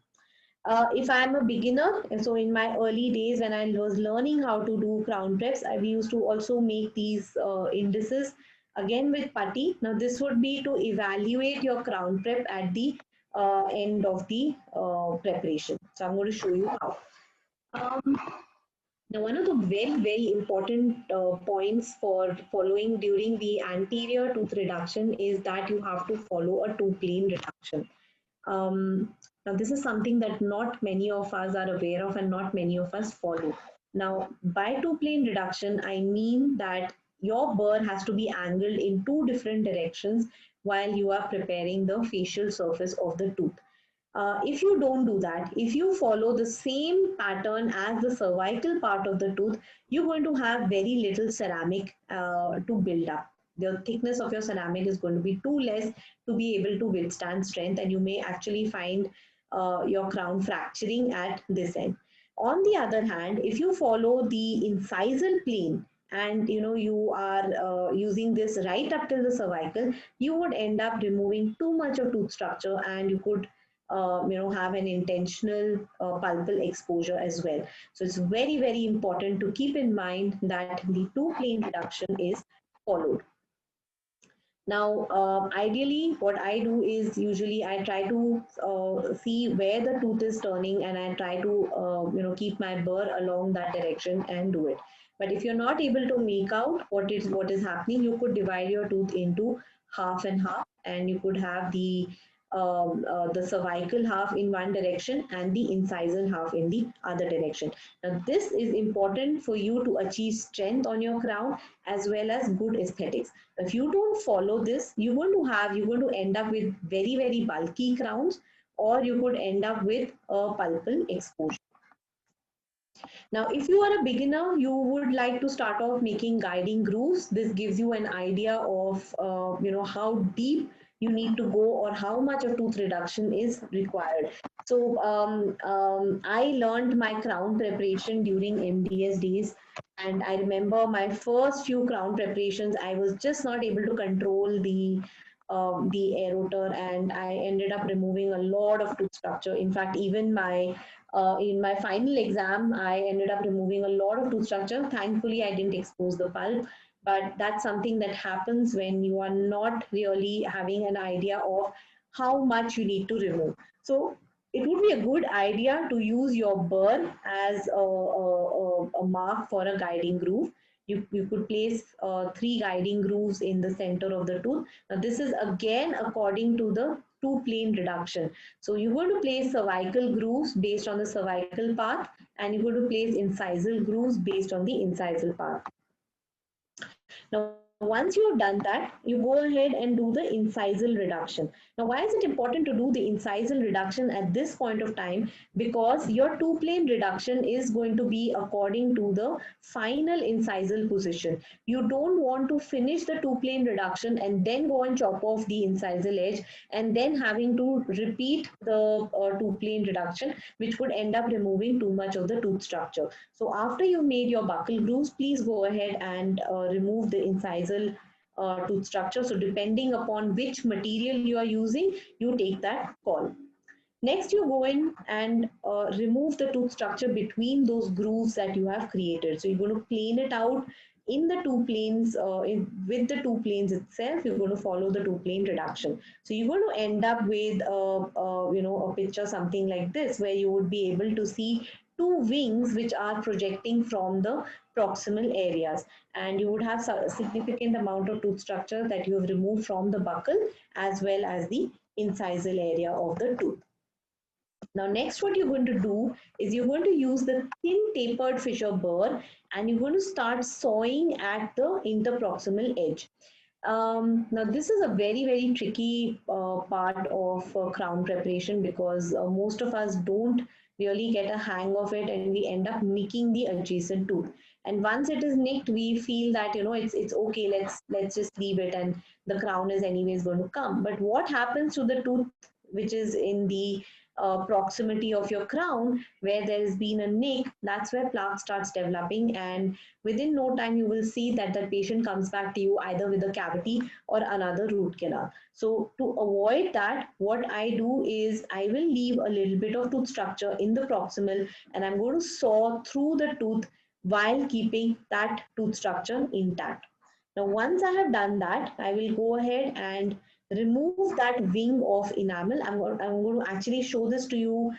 If I'm a beginner, so in my early days when I was learning how to do crown preps, I used to also make these indices again with putty. Now this would be to evaluate your crown prep at the end of the preparation. So I'm going to show you how. Now, one of the very, very important points for following during the anterior tooth reduction is that you have to follow a two-plane reduction. Now, this is something that not many of us are aware of and not many of us follow. Now, by two-plane reduction, I mean that your burr has to be angled in two different directions while you are preparing the facial surface of the tooth. If you don't do that, if you follow the same pattern as the cervical part of the tooth, you're going to have very little ceramic to build up. The thickness of your ceramic is going to be too less to be able to withstand strength, and you may actually find your crown fracturing at this end. On the other hand, if you follow the incisal plane, and you are using this right up till the cervical, you would end up removing too much of tooth structure, and you could have an intentional pulpal exposure as well. So it's very, very important to keep in mind that the two plane reduction is followed. Now, ideally, what I do is usually I try to see where the tooth is turning, and I try to keep my burr along that direction and do it. But if you're not able to make out what is happening, you could divide your tooth into half and half, and you could have the cervical half in one direction and the incisal half in the other direction. Now, this is important for you to achieve strength on your crown as well as good aesthetics. If you don't follow this, you're going to end up with very, very bulky crowns, or you could end up with a pulpal exposure. Now, if you are a beginner, you would like to start off making guiding grooves. This gives you an idea of how deep you need to go or how much of tooth reduction is required. So I learned my crown preparation during MDS days, and I remember my first few crown preparations, I was just not able to control the aerotor, and I ended up removing a lot of tooth structure. In fact, even in my final exam, I ended up removing a lot of tooth structure. Thankfully, I didn't expose the pulp, but that's something that happens when you are not really having an idea of how much you need to remove. So it would be a good idea to use your burr as a mark for a guiding groove. You could place 3 guiding grooves in the center of the tooth. Now, this is again according to the two plane reduction. So you're going to place cervical grooves based on the cervical path, and you're going to place incisal grooves based on the incisal path. Now, once you've done that, you go ahead and do the incisal reduction. Now, why is it important to do the incisal reduction at this point of time? Because your two plane reduction is going to be according to the final incisal position. You don't want to finish the two plane reduction and then go and chop off the incisal edge, and then having to repeat the two plane reduction, which would end up removing too much of the tooth structure. So after you've made your buccal grooves, please go ahead and remove the incisal tooth structure. So depending upon which material you are using, you take that call. Next, you go in and remove the tooth structure between those grooves that you have created. So you're going to plane it out in the two planes, with the two planes itself. You're going to follow the two plane reduction. So you're going to end up with a picture something like this, where you would be able to see two wings which are projecting from the proximal areas, and you would have a significant amount of tooth structure that you have removed from the buccal as well as the incisal area of the tooth. Now, next, what you're going to do is you're going to use the thin tapered fissure burr, and you're going to start sawing at the interproximal edge. Now, this is a very, very tricky part of crown preparation, because most of us don't really get a hang of it, and we end up nicking the adjacent tooth. And once it is nicked, we feel that it's okay. Let's just leave it, and the crown is anyways going to come. But what happens to the tooth which is in the proximity of your crown, where there has been a nick? That's where plaque starts developing, and within no time you will see that the patient comes back to you either with a cavity or another root canal. So to avoid that, what I do is I will leave a little bit of tooth structure in the proximal, and I'm going to saw through the tooth while keeping that tooth structure intact. Now, once I have done that, I will go ahead and remove that wing of enamel. I'm going to actually show this to you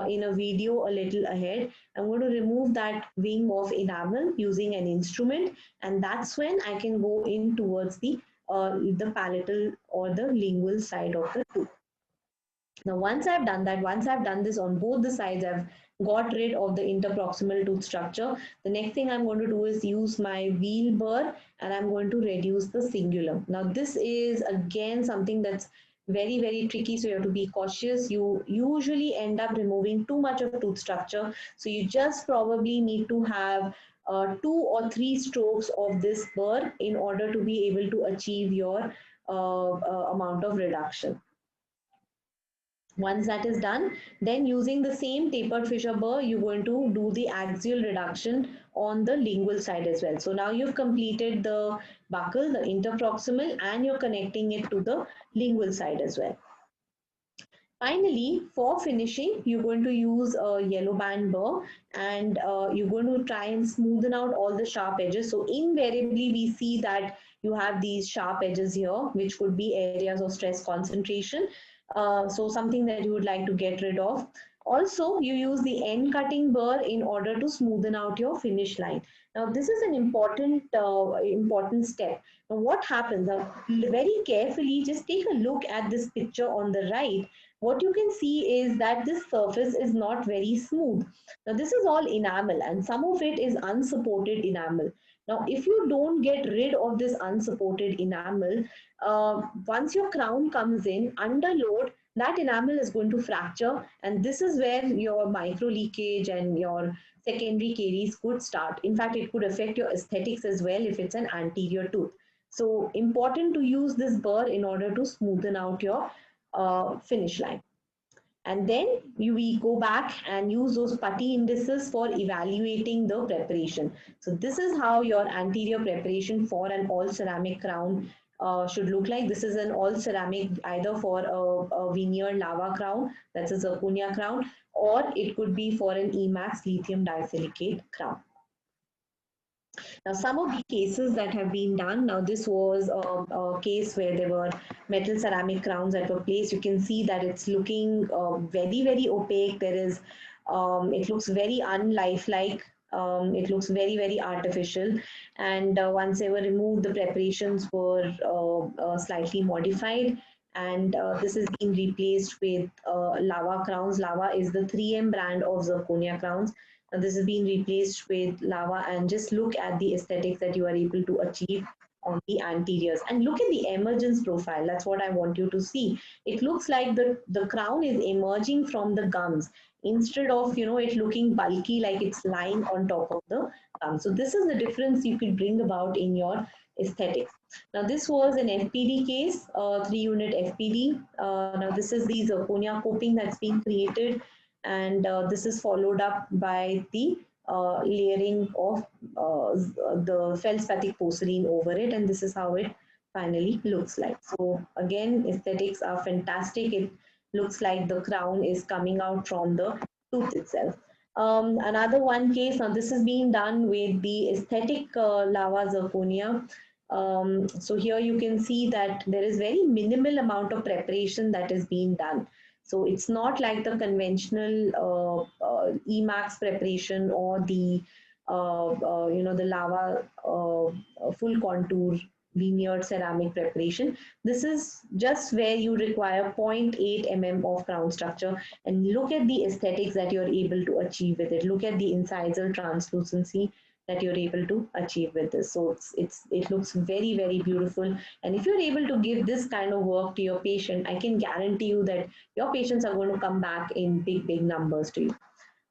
in a video a little ahead. I'm going to remove that wing of enamel using an instrument, and that's when I can go in towards the palatal or the lingual side of the tooth. Now, once I've done that, once I've done this on both the sides, I've got rid of the interproximal tooth structure. The next thing I'm going to do is use my wheel burr and I'm going to reduce the cingulum. Now, this is again something that's very, very tricky. So you have to be cautious. You usually end up removing too much of tooth structure. So you just probably need to have 2 or 3 strokes of this burr in order to be able to achieve your amount of reduction. Once that is done, then using the same tapered fissure burr, you're going to do the axial reduction on the lingual side as well. So now you've completed the buccal, the interproximal, and you're connecting it to the lingual side as well. Finally, for finishing, you're going to use a yellow band burr and you're going to try and smoothen out all the sharp edges. So invariably, we see that you have these sharp edges here, which could be areas of stress concentration. So something that you would like to get rid of. Also, you use the end cutting burr in order to smoothen out your finish line. Now, this is an important step. Now, what happens? Very carefully, just take a look at this picture on the right. What you can see is that this surface is not very smooth. Now, this is all enamel and some of it is unsupported enamel. Now, if you don't get rid of this unsupported enamel, once your crown comes in under load, that enamel is going to fracture, and this is where your micro leakage and your secondary caries could start. In fact, it could affect your aesthetics as well if it's an anterior tooth. So important to use this burr in order to smoothen out your finish line. And then we go back and use those putty indices for evaluating the preparation. So this is how your anterior preparation for an all ceramic crown should look like. This is an all ceramic either for a veneered lava crown, that's a zirconia crown, or it could be for an Emax lithium disilicate crown. Now, some of the cases that have been done, now this was a case where there were metal ceramic crowns that were placed. You can see that it's looking very, very opaque. There is, it looks very unlifelike. It looks very, very artificial. And once they were removed, the preparations were slightly modified. And this is being replaced with lava crowns. Lava is the 3M brand of zirconia crowns. This is being replaced with lava, and just look at the aesthetics that you are able to achieve on the anteriors and look at the emergence profile. That's what I want you to see. It looks like the crown is emerging from the gums instead of it looking bulky like it's lying on top of the gum. So this is the difference you could bring about in your aesthetics. Now this was an FPD case, 3-unit FPD. Now this is the zirconia coping that's being created, and this is followed up by the layering of the feldspathic porcelain over it, and this is how it finally looks like. So again, aesthetics are fantastic. It looks like the crown is coming out from the tooth itself. Another one case, now this is being done with the aesthetic lava zirconia. So here you can see that there is very minimal amount of preparation that is being done. So it's not like the conventional Emax preparation or the the lava full contour veneered ceramic preparation. This is just where you require 0.8 mm of crown structure, and look at the aesthetics that you're able to achieve with it. Look at the incisal translucency that you're able to achieve with this. So it looks very, very beautiful. And if you're able to give this kind of work to your patient, I can guarantee you that your patients are going to come back in big, big numbers to you.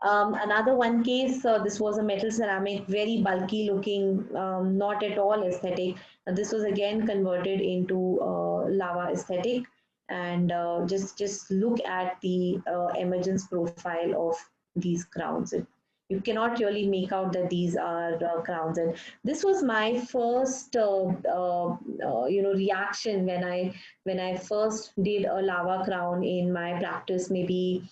Another one case, this was a metal ceramic, very bulky looking, not at all aesthetic. This was again converted into lava aesthetic. And just look at the emergence profile of these crowns. You cannot really make out that these are crowns. And this was my first reaction when I first did a lava crown in my practice, maybe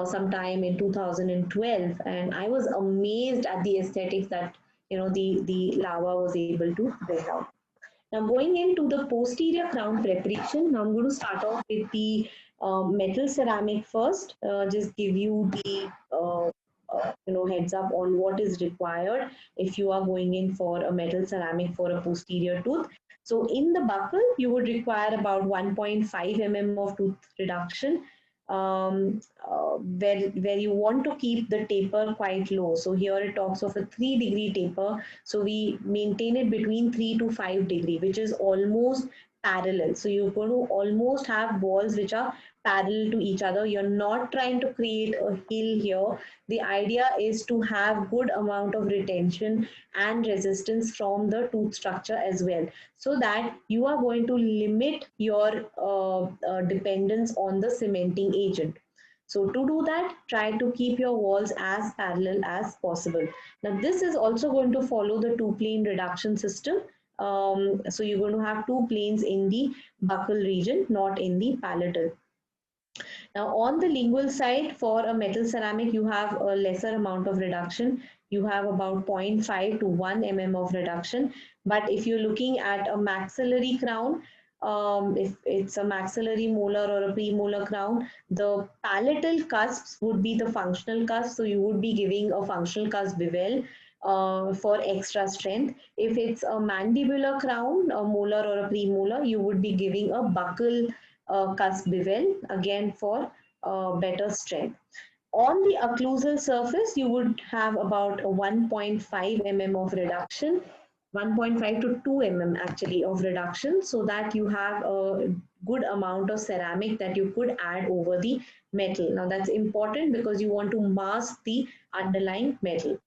sometime in 2012, and I was amazed at the aesthetics that the lava was able to bring out. Now, going into the posterior crown preparation, now I'm going to start off with the metal ceramic first. Just give you the heads up on what is required if you are going in for a metal ceramic for a posterior tooth. So in the buccal, you would require about 1.5 mm of tooth reduction. where you want to keep the taper quite low. So here it talks of a 3-degree taper. So we maintain it between 3 to 5 degree, which is almost parallel. So you're going to almost have walls which are parallel to each other. You're not trying to create a hill here. The idea is to have good amount of retention and resistance from the tooth structure as well, so that you are going to limit your dependence on the cementing agent. So to do that, try to keep your walls as parallel as possible. Now this is also going to follow the two-plane reduction system. So you're going to have two planes in the buccal region, not in the palatal. Now on the lingual side, for a metal ceramic, you have a lesser amount of reduction. You have about 0.5 to 1 mm of reduction. But if you're looking at a maxillary crown, if it's a maxillary molar or a premolar crown, the palatal cusps would be the functional cusp. So you would be giving a functional cusp bevel for extra strength. If it's a mandibular crown, a molar or a premolar, you would be giving a buccal cusp bevel, again for better strength. On the occlusal surface, you would have about a 1.5 mm of reduction, 1.5 to 2 mm actually of reduction, so that you have a good amount of ceramic that you could add over the metal. Now that's important because you want to mask the underlying metal.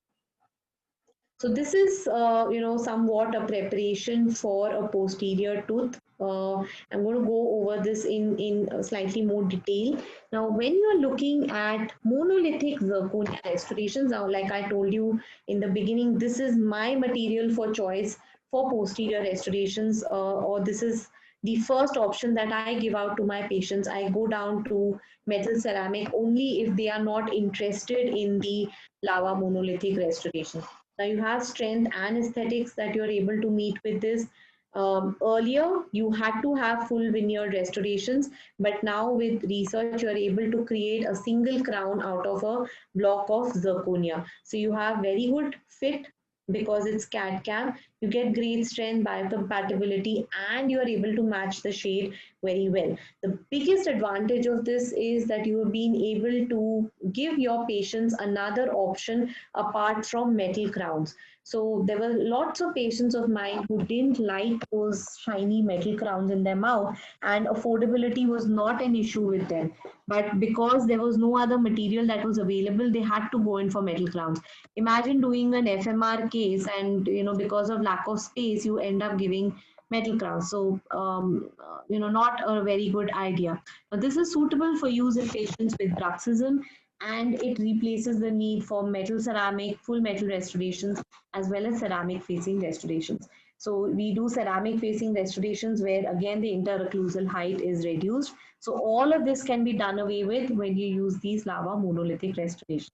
So this is, somewhat a preparation for a posterior tooth. I'm going to go over this in slightly more detail. Now, when you are looking at monolithic zirconia restorations, now like I told you in the beginning, this is my material for choice for posterior restorations, or this is the first option that I give out to my patients. I go down to metal ceramic only if they are not interested in the lava monolithic restoration. Now you have strength and aesthetics that you're able to meet with this. Earlier, you had to have full veneer restorations, but now with research, you're able to create a single crown out of a block of zirconia. So you have very good fit because it's CAD-CAM. You get great strength, biocompatibility, and you are able to match the shade very well. The biggest advantage of this is that you have been able to give your patients another option apart from metal crowns. So there were lots of patients of mine who didn't like those shiny metal crowns in their mouth, and affordability was not an issue with them. But because there was no other material that was available, they had to go in for metal crowns. Imagine doing an FMR case, and because of lack of space, you end up giving metal crowns. So not a very good idea. Now, this is suitable for use in patients with bruxism, and it replaces the need for metal ceramic, full metal restorations, as well as ceramic facing restorations. So we do ceramic facing restorations where again the interocclusal height is reduced. So all of this can be done away with when you use these lava monolithic restorations.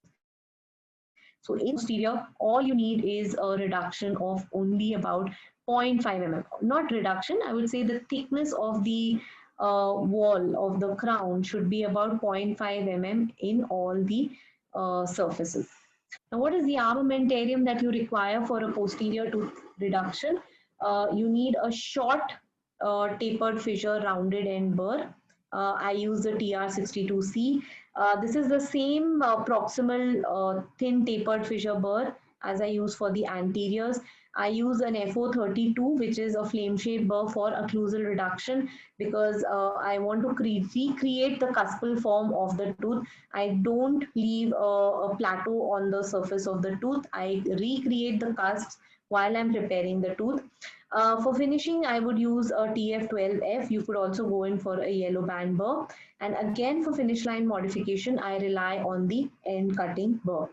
So in posterior, all you need is a reduction of only about 0.5 mm. Not reduction, I would say the thickness of the wall of the crown should be about 0.5 mm in all the surfaces. Now, what is the armamentarium that you require for a posterior tooth reduction? You need a short tapered fissure rounded end burr. I use the TR62C. This is the same proximal thin tapered fissure burr as I use for the anteriors. I use an FO32, which is a flame shaped burr for occlusal reduction, because I want to recreate the cuspal form of the tooth. I don't leave a plateau on the surface of the tooth. I recreate the cusps while I'm preparing the tooth. For finishing, I would use a TF12F. You could also go in for a yellow band burr. And again, for finish line modification, I rely on the end cutting burr.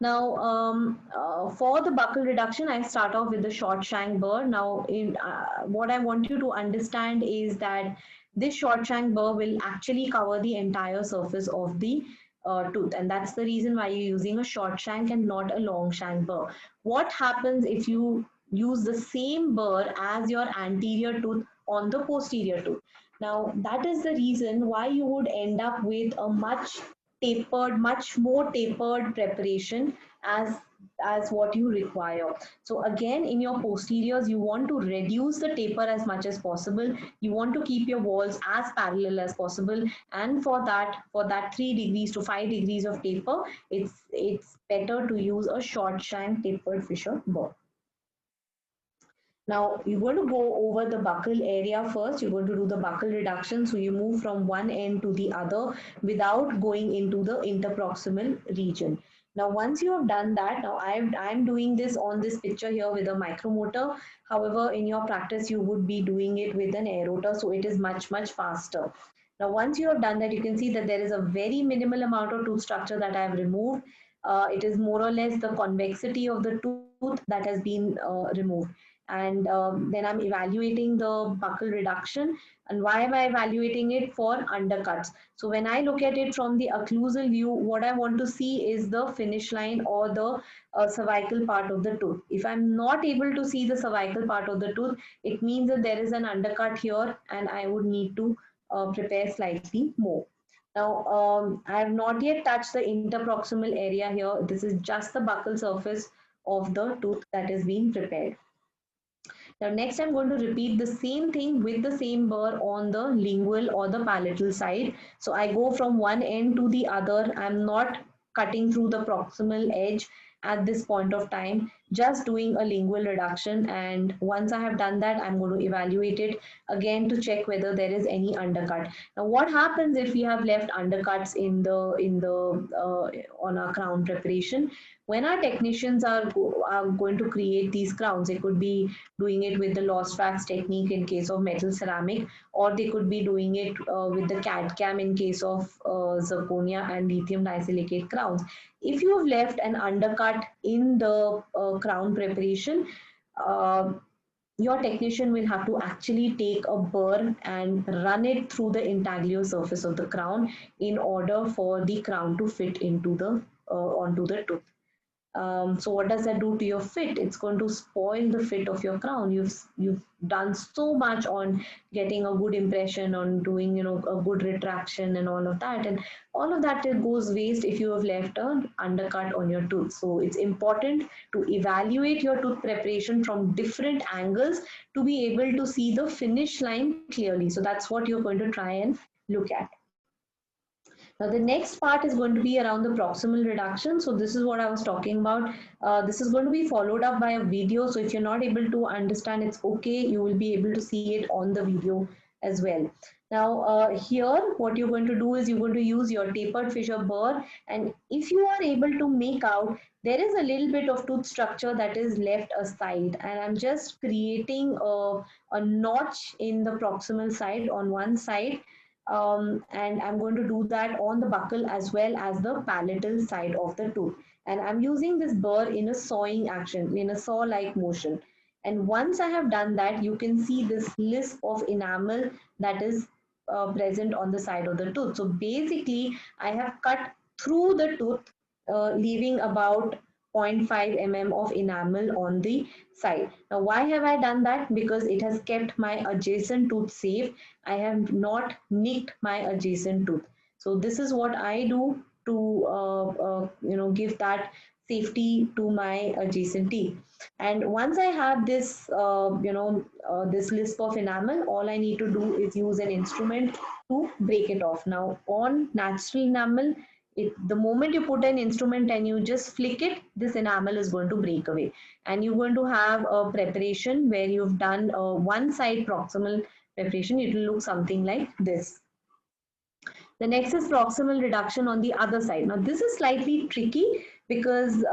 Now, for the buccal reduction, I start off with the short shank burr. Now, what I want you to understand is that this short shank burr will actually cover the entire surface of the tooth, and that's the reason why you're using a short shank and not a long shank burr. What happens if you use the same burr as your anterior tooth on the posterior tooth? Now, that is the reason why you would end up with a much more tapered preparation, as as what you require. So again, in your posteriors, you want to reduce the taper as much as possible. You want to keep your walls as parallel as possible, and for that 3 degrees to 5 degrees of taper, it's better to use a short shank tapered fissure burr. Now you're going to go over the buccal area first. You're going to do the buccal reduction. So you move from one end to the other without going into the interproximal region. Now once you have done that, now I'm doing this on this picture here with a micromotor. However, in your practice, you would be doing it with an air rotor. So it is much, much faster. Now once you have done that, you can see that there is a very minimal amount of tooth structure that I have removed. It is more or less the convexity of the tooth that has been removed. And then I'm evaluating the buccal reduction. And why am I evaluating it? For undercuts. So when I look at it from the occlusal view, what I want to see is the finish line or the cervical part of the tooth. If I'm not able to see the cervical part of the tooth, it means that there is an undercut here and I would need to prepare slightly more. Now, I have not yet touched the interproximal area here. This is just the buccal surface of the tooth that is being prepared. Now next I'm going to repeat the same thing with the same burr on the lingual or the palatal side. So I go from one end to the other. I'm not cutting through the proximal edge at this point of time, just doing a lingual reduction. And once I have done that, I'm going to evaluate it again to check whether there is any undercut. Now what happens if we have left undercuts on our crown preparation? When our technicians are going to create these crowns, they could be doing it with the lost wax technique in case of metal ceramic, or they could be doing it with the CAD-CAM in case of zirconia and lithium disilicate crowns. If you have left an undercut in the crown preparation, your technician will have to actually take a burr and run it through the intaglio surface of the crown in order for the crown to fit into the onto the tooth. So what does that do to your fit? It's going to spoil the fit of your crown. You've done so much on getting a good impression, on doing a good retraction and all of that, and all of that goes waste if you have left an undercut on your tooth. So it's important to evaluate your tooth preparation from different angles to be able to see the finish line clearly. So that's what you're going to try and look at. Now the next part is going to be around the proximal reduction. So this is what I was talking about. This is going to be followed up by a video. So if you're not able to understand, it's okay. You will be able to see it on the video as well. Now here, what you're going to do is you're going to use your tapered fissure burr. And if you are able to make out, there is a little bit of tooth structure that is left aside. And I'm just creating a notch in the proximal side on one side. And I'm going to do that on the buccal as well as the palatal side of the tooth. And I'm using this burr in a sawing action, in a saw-like motion. And once I have done that, you can see this lisp of enamel that is present on the side of the tooth. So basically, I have cut through the tooth, leaving about 0.5 mm of enamel on the side. Now, why have I done that? Because it has kept my adjacent tooth safe. I have not nicked my adjacent tooth. So this is what I do to give that safety to my adjacent teeth. And once I have this this lisp of enamel, all I need to do is use an instrument to break it off. Now on natural enamel, the moment you put an instrument and you just flick it, this enamel is going to break away. And you're going to have a preparation where you've done one side proximal preparation. It will look something like this. The next is proximal reduction on the other side. Now this is slightly tricky because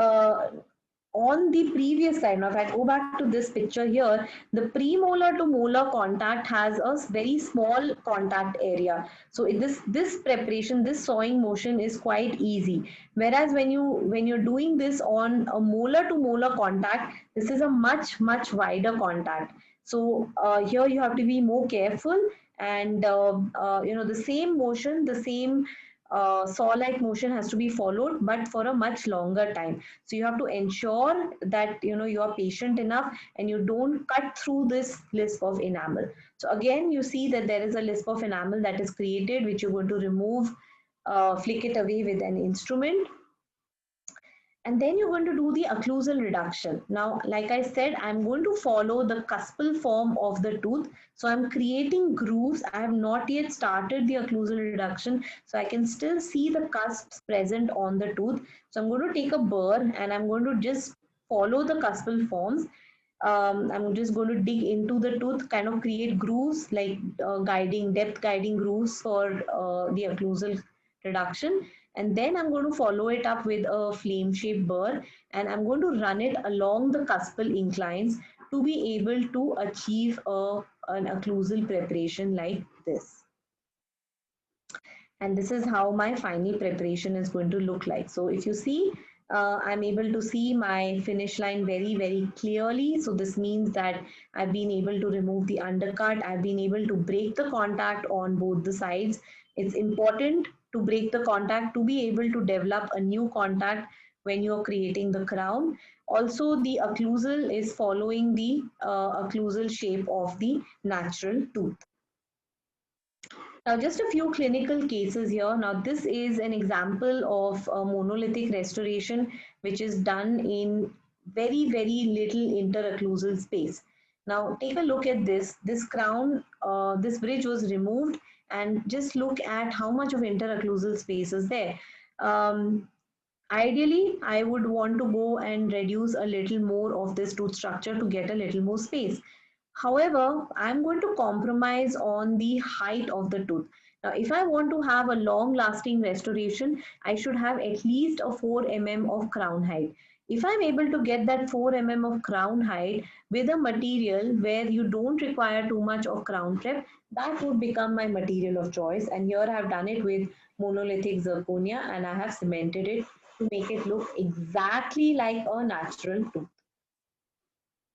on the previous slide, now if I go back to this picture here, the premolar to molar contact has a very small contact area. So this preparation, this sawing motion is quite easy. Whereas when you're doing this on a molar to molar contact, this is a much wider contact. So here you have to be more careful, and the same motion, the same saw-like motion has to be followed, but for a much longer time. So you have to ensure that you are patient enough and you don't cut through this lisp of enamel. So again, you see that there is a lisp of enamel that is created, which you're going to remove, flick it away with an instrument. And then you're going to do the occlusal reduction. Now, like I said, I'm going to follow the cuspal form of the tooth. So I'm creating grooves. I have not yet started the occlusal reduction. So I can still see the cusps present on the tooth. So I'm going to take a burr and I'm going to just follow the cuspal forms. I'm just going to dig into the tooth, kind of create grooves like depth guiding grooves for the occlusal reduction. And then I'm going to follow it up with a flame shaped burr and I'm going to run it along the cuspal inclines to be able to achieve an occlusal preparation like this. And this is how my final preparation is going to look like. So if you see, I'm able to see my finish line very, very clearly. So this means that I've been able to remove the undercut. I've been able to break the contact on both the sides. It's important to break the contact to be able to develop a new contact when you're creating the crown. Also, the occlusal is following the occlusal shape of the natural tooth. Now, just a few clinical cases here. Now, this is an example of a monolithic restoration, which is done in very, very little interocclusal space. Now, take a look at this. This crown, this bridge was removed, and just look at how much of interocclusal space is there. Ideally, I would want to go and reduce a little more of this tooth structure to get a little more space. However, I'm going to compromise on the height of the tooth. Now, if I want to have a long lasting restoration, I should have at least a 4 mm of crown height. If I'm able to get that 4 mm of crown height with a material where you don't require too much of crown prep, that would become my material of choice. And here I've done it with monolithic zirconia and I have cemented it to make it look exactly like a natural tooth.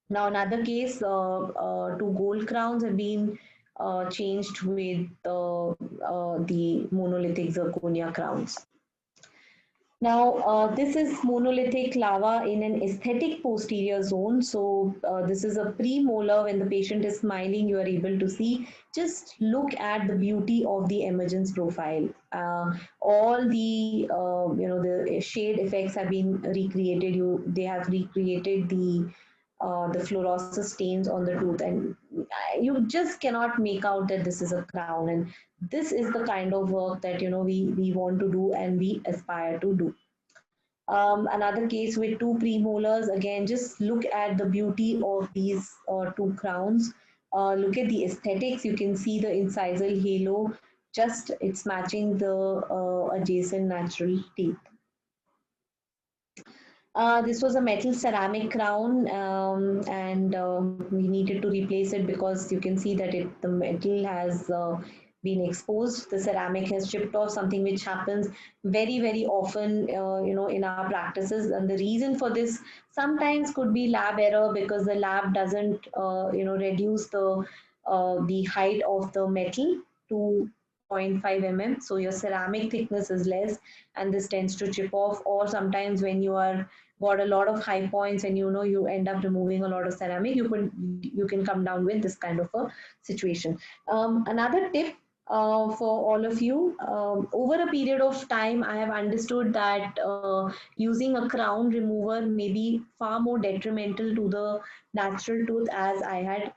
Now, another case, two gold crowns have been changed with the monolithic zirconia crowns. Now, this is monolithic lava in an aesthetic posterior zone. So, this is a premolar. When the patient is smiling, you are able to see. Just look at the beauty of the emergence profile. All the the shade effects have been recreated. They have recreated the fluorosis stains on the tooth, and you just cannot make out that this is a crown. And this is the kind of work that we want to do and we aspire to do. Another case with two premolars, again, just look at the beauty of these two crowns. Look at the aesthetics. You can see the incisal halo, just it's matching the adjacent natural teeth. This was a metal ceramic crown, and we needed to replace it because you can see that the metal has been exposed. The ceramic has chipped off, something which happens very, very often, in our practices. And the reason for this sometimes could be lab error because the lab doesn't, reduce the height of the metal to 0.5 mm. So your ceramic thickness is less and this tends to chip off. Or sometimes when you are got a lot of high points and you end up removing a lot of ceramic, you can come down with this kind of a situation. Another tip for all of you, over a period of time I have understood that using a crown remover may be far more detrimental to the natural tooth as I had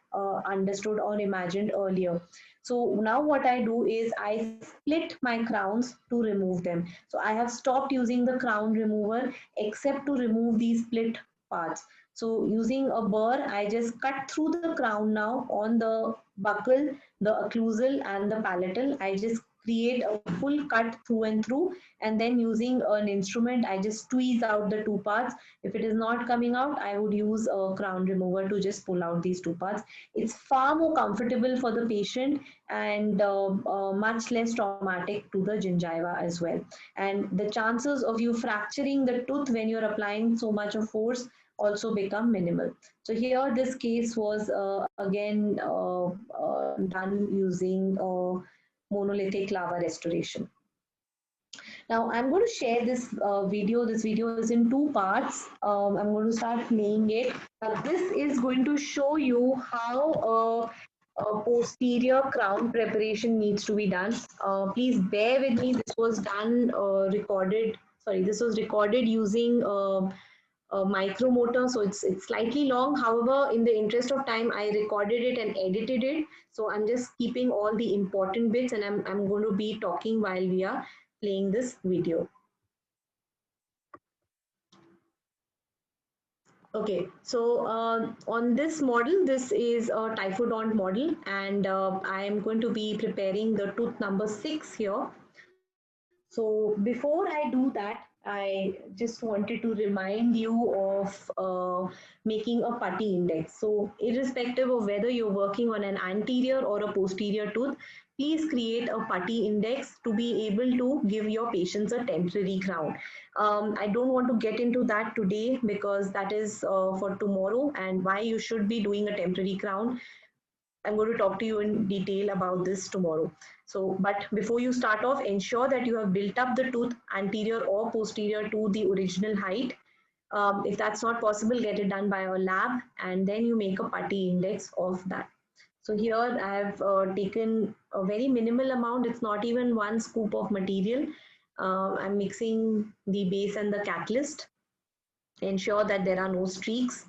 understood or imagined earlier. So now what I do is I split my crowns to remove them. So I have stopped using the crown remover except to remove these split parts. So using a burr, I just cut through the crown now on the buccal, the occlusal and the palatal. I just create a full cut through and through, and then using an instrument, I just squeeze out the two parts. If it is not coming out, I would use a crown remover to just pull out these two parts. It's far more comfortable for the patient and much less traumatic to the gingiva as well. And the chances of you fracturing the tooth when you're applying so much of force also become minimal. So here this case was again done using monolithic lava restoration. Now I'm going to share this video. This video is in two parts. I'm going to start playing it. This is going to show you how posterior crown preparation needs to be done. Please bear with me. This was done, recorded sorry, this was recorded using a micromotor, so it's slightly long. However, in the interest of time, I recorded it and edited it. So I'm just keeping all the important bits, and I'm going to be talking while we are playing this video. Okay, so on this model, this is a typhodont model, and I am going to be preparing the tooth number 6 here. So before I do that, I just wanted to remind you of making a putty index. So irrespective of whether you're working on an anterior or a posterior tooth, please create a putty index to be able to give your patients a temporary crown. I don't want to get into that today because that is for tomorrow, and why you should be doing a temporary crown. I'm going to talk to you in detail about this tomorrow. So, but before you start off, ensure that you have built up the tooth anterior or posterior to the original height. If that's not possible, get it done by a lab, and then you make a putty index of that. So here I have taken a very minimal amount. It's not even 1 scoop of material. I'm mixing the base and the catalyst. Ensure that there are no streaks,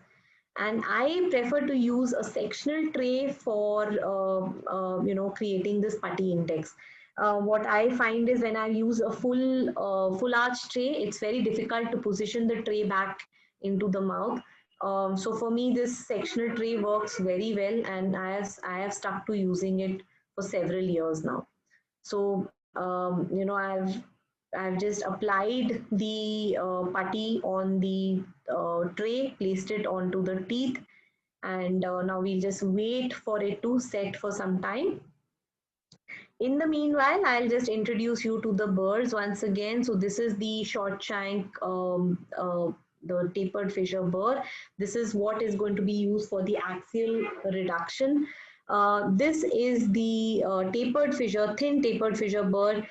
and I prefer to use a sectional tray for creating this putty index. What I find is when I use a full arch tray, it's very difficult to position the tray back into the mouth. So for me, this sectional tray works very well, and I have stuck to using it for several years now. So I've just applied the putty on the tray, placed it onto the teeth, and now we'll just wait for it to set for some time. In the meanwhile, I'll just introduce you to the burrs once again. So this is the short shank, the tapered fissure burr. This is what is going to be used for the axial reduction. This is the thin tapered fissure burr.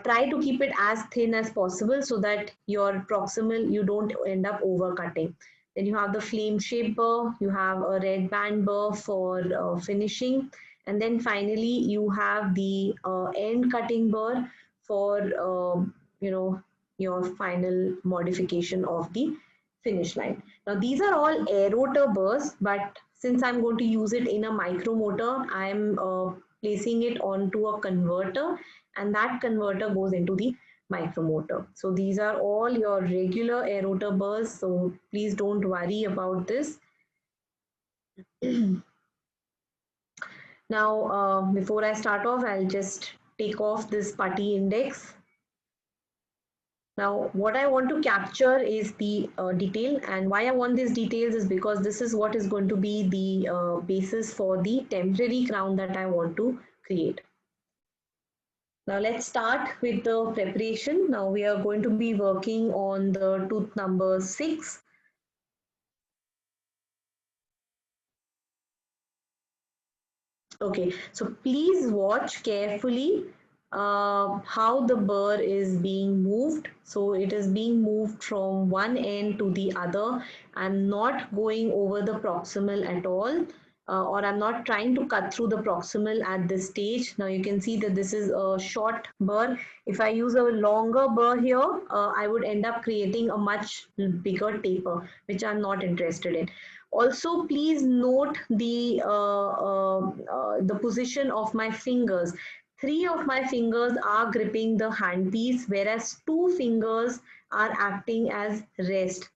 Try to keep it as thin as possible so that your proximal, you don't end up overcutting. Then you have the flame shape burr, you have a red band burr for finishing, and then finally you have the end cutting burr for your final modification of the finish line. Now these are all aeroter burrs, but since I'm going to use it in a micromotor, I'm placing it onto a converter, and that converter goes into the micromotor. So these are all your regular aeroter burrs, so please don't worry about this. Now, before I start off, I'll just take off this putty index. Now, what I want to capture is the detail, and why I want these details is because this is what is going to be the basis for the temporary crown that I want to create. Now, let's start with the preparation. Now, we are going to be working on the tooth number 6. Okay, so please watch carefully how the burr is being moved. So it is being moved from one end to the other. I'm not going over the proximal at all, or I'm not trying to cut through the proximal at this stage. Now you can see that this is a short burr. If I use a longer burr here, I would end up creating a much bigger taper, which I'm not interested in. Also, please note the position of my fingers. 3 of my fingers are gripping the handpiece, whereas 2 fingers are acting as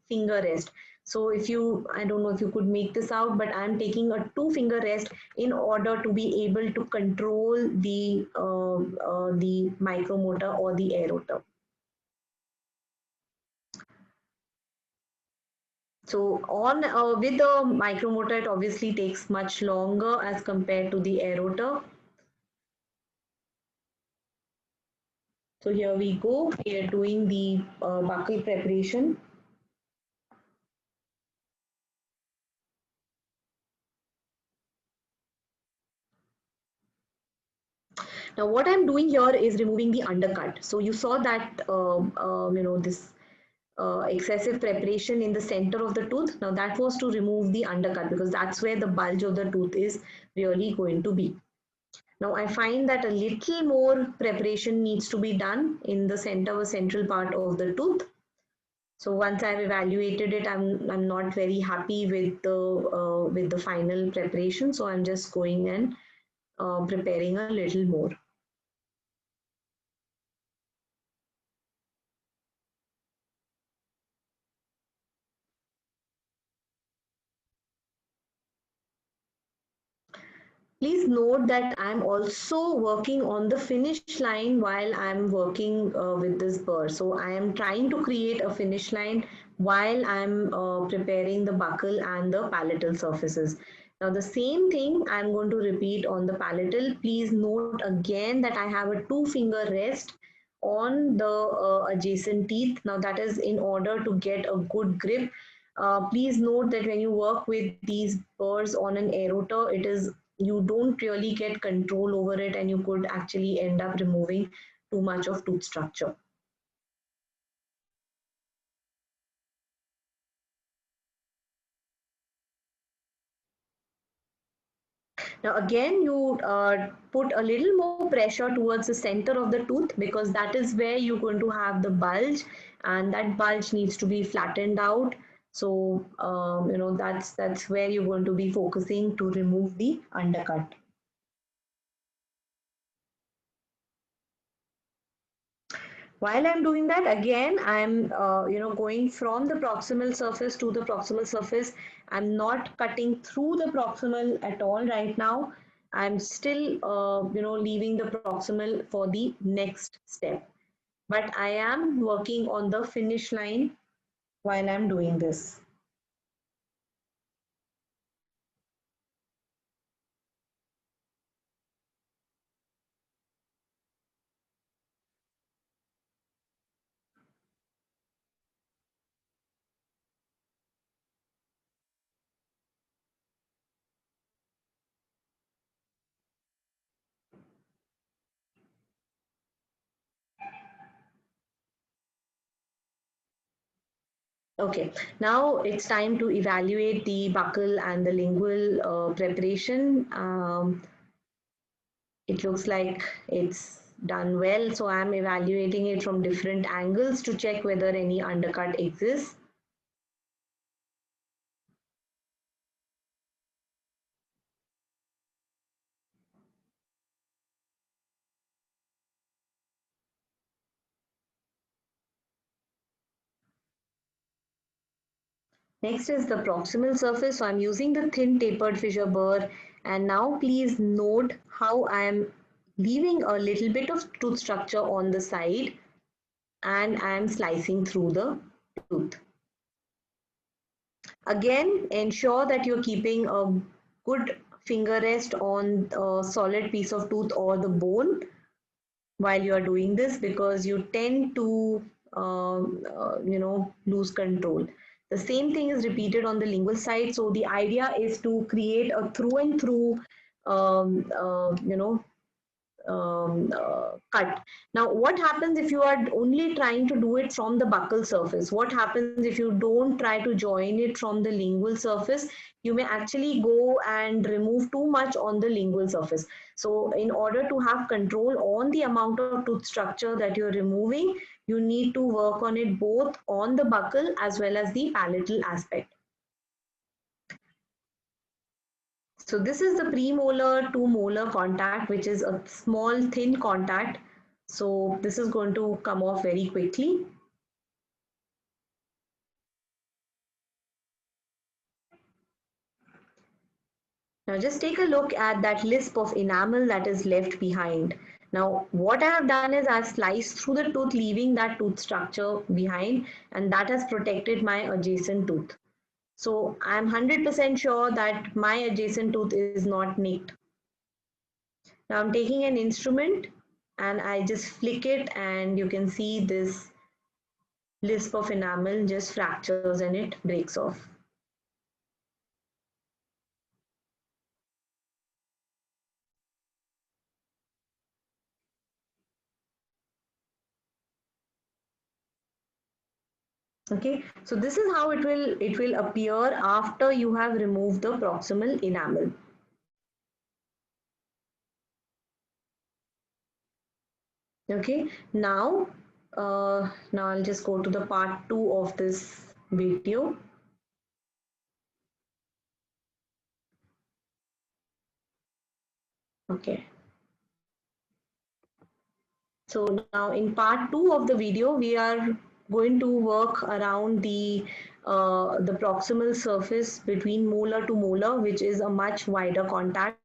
finger rest. So if you, I don't know if you could make this out, but I'm taking a 2-finger rest in order to be able to control the micromotor or the aeroter. So on with the micromotor, it obviously takes much longer as compared to the aeroter. So here we go. We are doing the buckle preparation. Now what I'm doing here is removing the undercut. So you saw that this excessive preparation in the center of the tooth. Now that was to remove the undercut because that's where the bulge of the tooth is really going to be. Now I find that a little more preparation needs to be done in the center or central part of the tooth. So once I've evaluated it, I'm not very happy with the final preparation. So I'm just going and preparing a little more. Please note that I'm also working on the finish line while I'm working with this burr. So I am trying to create a finish line while I'm preparing the buccal and the palatal surfaces. Now the same thing I'm going to repeat on the palatal. Please note again that I have a 2-finger rest on the adjacent teeth. Now that is in order to get a good grip. Please note that when you work with these burrs on an aerotor, you don't really get control over it, and you could actually end up removing too much of tooth structure. Now again, you put a little more pressure towards the center of the tooth, because that is where you're going to have the bulge, and that bulge needs to be flattened out. So that's where you're going to be focusing to remove the undercut. While I'm doing that, again, I'm going from the proximal surface to the proximal surface. I'm not cutting through the proximal at all right now. I'm still leaving the proximal for the next step. But I am working on the finish line while I'm doing this. Okay, now it's time to evaluate the buccal and the lingual preparation. It looks like it's done well, so I'm evaluating it from different angles to check whether any undercut exists. Next is the proximal surface. So I'm using the thin tapered fissure burr, and now please note how I am leaving a little bit of tooth structure on the side, and I am slicing through the tooth. Again, ensure that you're keeping a good finger rest on a solid piece of tooth or the bone while you are doing this, because you tend to lose control. The same thing is repeated on the lingual side. So the idea is to create a through and through um, uh, you know cut. Now, what happens if you are only trying to do it from the buccal surface? What happens if you don't try to join it from the lingual surface? You may actually go and remove too much on the lingual surface. So in order to have control on the amount of tooth structure that you're removing, you need to work on it both on the buccal as well as the palatal aspect. So this is the premolar to molar contact, which is a small thin contact. So this is going to come off very quickly. Now just take a look at that lisp of enamel that is left behind. Now what I have done is I've sliced through the tooth, leaving that tooth structure behind, and that has protected my adjacent tooth. So I'm 100% sure that my adjacent tooth is not nicked. Now I'm taking an instrument and I just flick it, and you can see this lisp of enamel just fractures and it breaks off. Okay, so this is how it will appear after you have removed the proximal enamel. Okay, now I'll just go to the part 2 of this video. Okay. So now in part 2 of the video, we are going to work around the proximal surface between molar to molar, which is a much wider contact.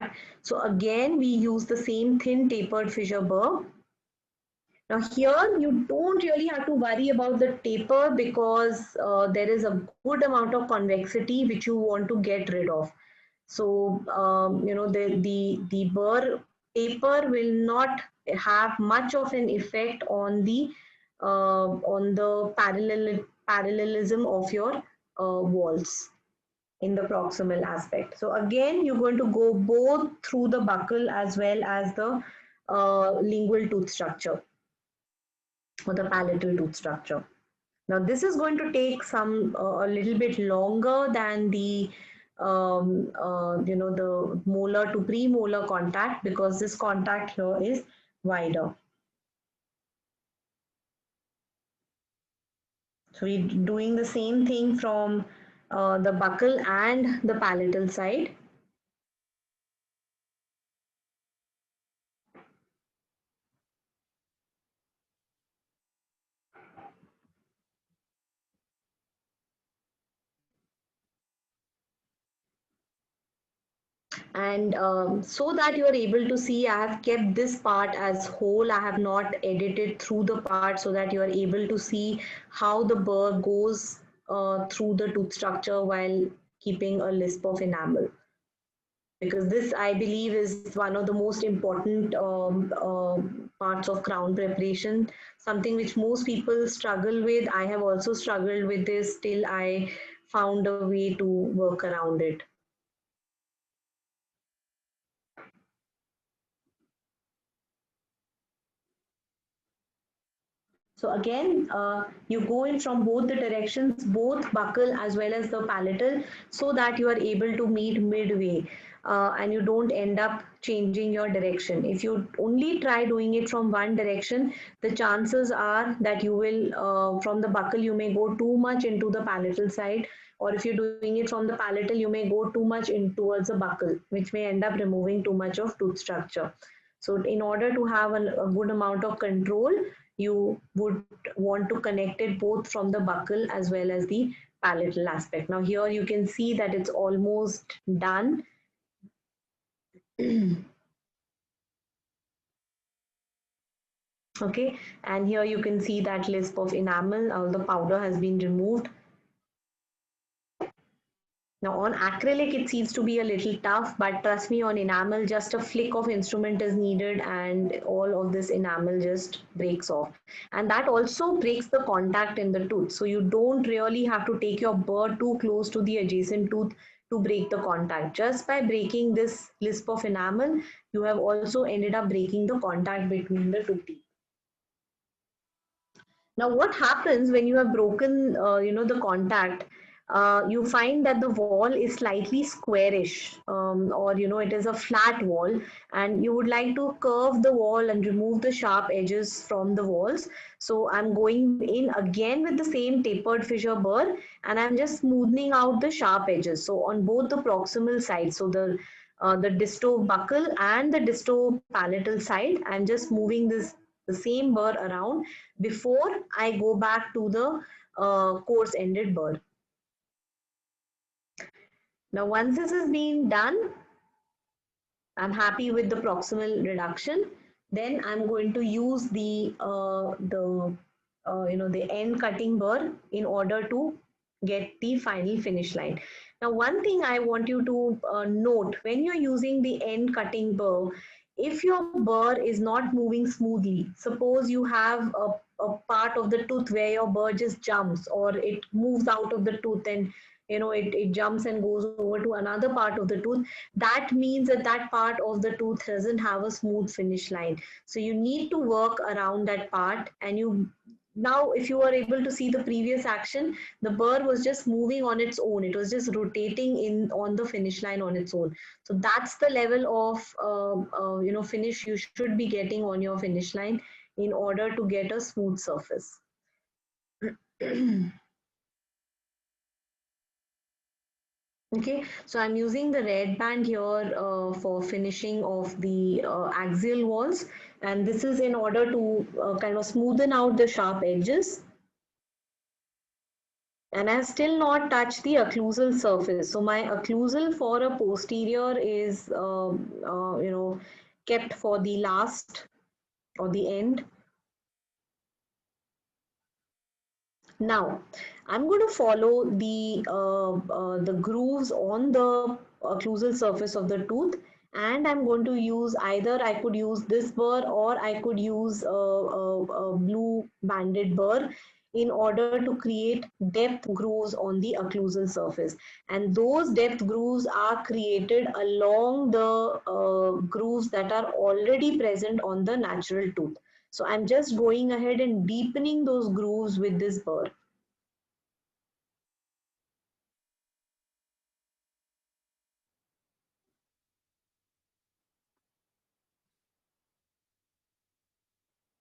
So again, we use the same thin tapered fissure burr. Now here, you don't really have to worry about the taper because there is a good amount of convexity which you want to get rid of. So you know, the burr taper will not have much of an effect on the parallelism of your walls in the proximal aspect. So again, you're going to go both through the buccal as well as the lingual tooth structure or the palatal tooth structure. Now this is going to take a little bit longer than the you know, the molar to premolar contact, because this contact here is wider. So we're doing the same thing from the buccal and the palatal side. And so that you are able to see, I have kept this part as whole. I have not edited through the part so that you are able to see how the burr goes through the tooth structure while keeping a lisp of enamel. Because this, I believe, is one of the most important parts of crown preparation, something which most people struggle with. I have also struggled with this till I found a way to work around it. So again, you go in from both the directions, both buccal as well as the palatal, so that you are able to meet midway and you don't end up changing your direction. If you only try doing it from one direction, the chances are that you will, from the buccal, you may go too much into the palatal side, or if you're doing it from the palatal, you may go too much in towards the buccal, which may end up removing too much of tooth structure. So in order to have a good amount of control, you would want to connect it both from the buccal as well as the palatal aspect. Now here you can see that it's almost done. Okay, and here you can see that lisp of enamel, all the powder has been removed. Now on acrylic, it seems to be a little tough, but trust me, on enamel, just a flick of instrument is needed and all of this enamel just breaks off. And that also breaks the contact in the tooth. So you don't really have to take your burr too close to the adjacent tooth to break the contact. Just by breaking this lisp of enamel, you have also ended up breaking the contact between the two teeth. Now, what happens when you have broken, you know, the contact? You find that the wall is slightly squarish, or you know, it is a flat wall, and you would like to curve the wall and remove the sharp edges from the walls. So I'm going in again with the same tapered fissure burr, and I'm just smoothing out the sharp edges. So on both the proximal sides, so the disto buccal and the disto palatal side, I'm just moving the same burr around before I go back to the coarse ended burr. Now once this is being done, I'm happy with the proximal reduction. Then I'm going to use the you know, the end cutting burr in order to get the final finish line. Now one thing I want you to note, when you're using the end cutting burr, if your burr is not moving smoothly, suppose you have a part of the tooth where your burr just jumps or it moves out of the tooth and you know, it jumps and goes over to another part of the tooth, that means that that part of the tooth doesn't have a smooth finish line. So you need to work around that part. And you, now if you are able to see the previous action, the burr was just moving on its own, it was just rotating in on the finish line on its own. So that's the level of you know, finish you should be getting on your finish line. in order to get a smooth surface. Okay, so I'm using the red band here for finishing of the axial walls, and this is in order to kind of smoothen out the sharp edges. And I have still not touched the occlusal surface. So my occlusal for a posterior is, kept for the last or the end. Now, I'm going to follow the grooves on the occlusal surface of the tooth, and I'm going to use either I could use this burr or I could use a blue banded burr in order to create depth grooves on the occlusal surface. And those depth grooves are created along the grooves that are already present on the natural tooth. So I'm just going ahead and deepening those grooves with this burr.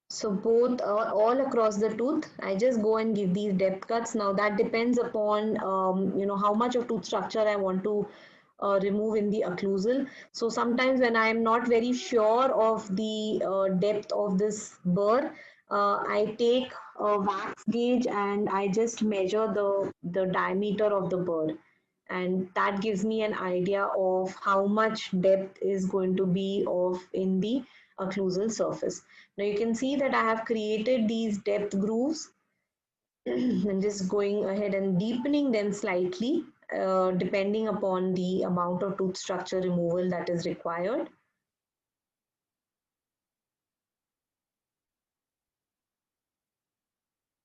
So both all across the tooth, I just go and give these depth cuts. Now that depends upon how much of tooth structure I want to remove in the occlusal. So sometimes when I am not very sure of the depth of this burr, I take a wax gauge and I just measure the diameter of the burr, and that gives me an idea of how much depth is going to be of in the occlusal surface. Now you can see that I have created these depth grooves and just going ahead and deepening them slightly depending upon the amount of tooth structure removal that is required.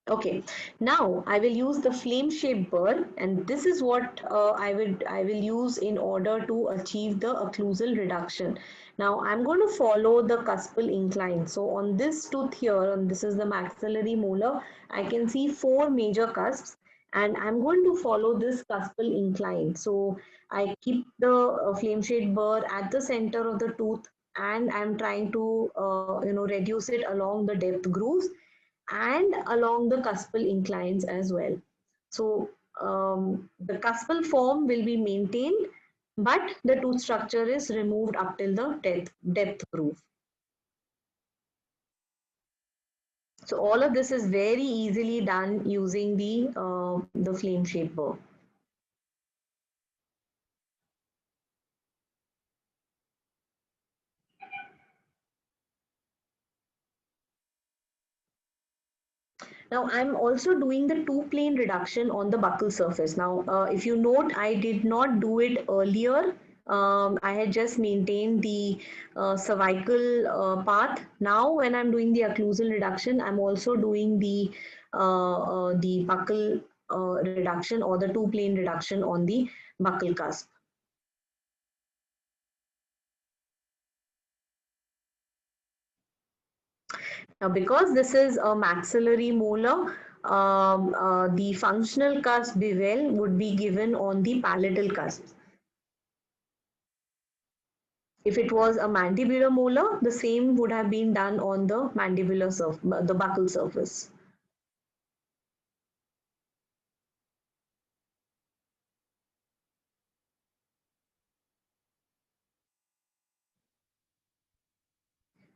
Okay, now I will use the flame shaped burr, and this is what I will use in order to achieve the occlusal reduction. Now I'm going to follow the cuspal incline. So on this tooth here, and this is the maxillary molar, I can see four major cusps, and I'm going to follow this cuspal incline. So I keep the flame shaped burr at the center of the tooth, and I'm trying to reduce it along the depth grooves and along the cuspal inclines as well. So the cuspal form will be maintained, but the tooth structure is removed up till the depth groove. So all of this is very easily done using the flame shape burr. Now I'm also doing the two plane reduction on the buccal surface. Now if you note, I did not do it earlier. I had just maintained the cervical path. Now when I'm doing the occlusal reduction, I'm also doing the buccal reduction or the two plane reduction on the buccal cusp. Now, because this is a maxillary molar, the functional cusp bevel would be given on the palatal cusp. If it was a mandibular molar, the same would have been done on the mandibular surface, the buccal surface.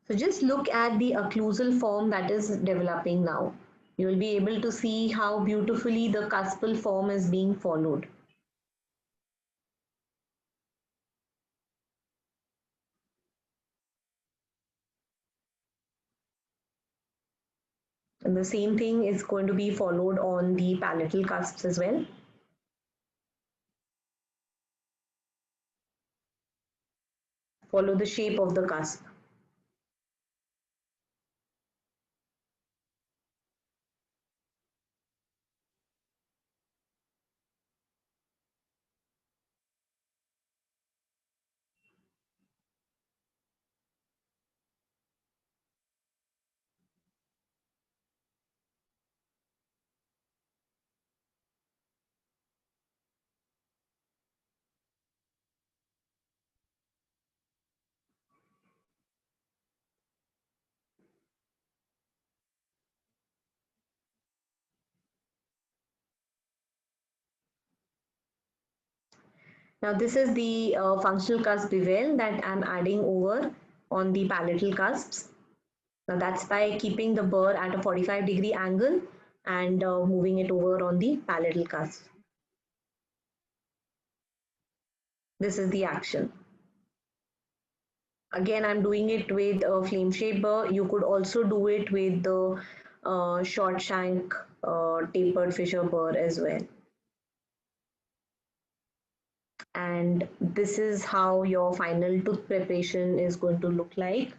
So just look at the occlusal form that is developing now. You will be able to see how beautifully the cuspal form is being followed. And the same thing is going to be followed on the palatal cusps as well. Follow the shape of the cusp. Now this is the functional cusp bevel that I'm adding over on the palatal cusps. Now that's by keeping the burr at a 45-degree angle and moving it over on the palatal cusp. This is the action. Again, I'm doing it with a flame shape burr. You could also do it with the short shank tapered fisher burr as well. And this is how your final tooth preparation is going to look like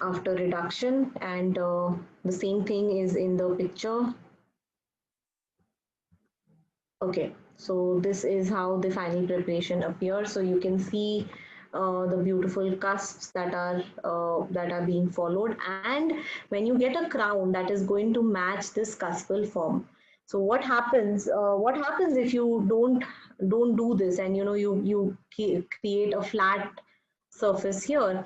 after reduction, and the same thing is in the picture. Okay, so this is how the final preparation appears. So you can see the beautiful cusps that are being followed, and when you get a crown that is going to match this cuspal form. So what happens? What happens if you don't do this, and you create a flat surface here?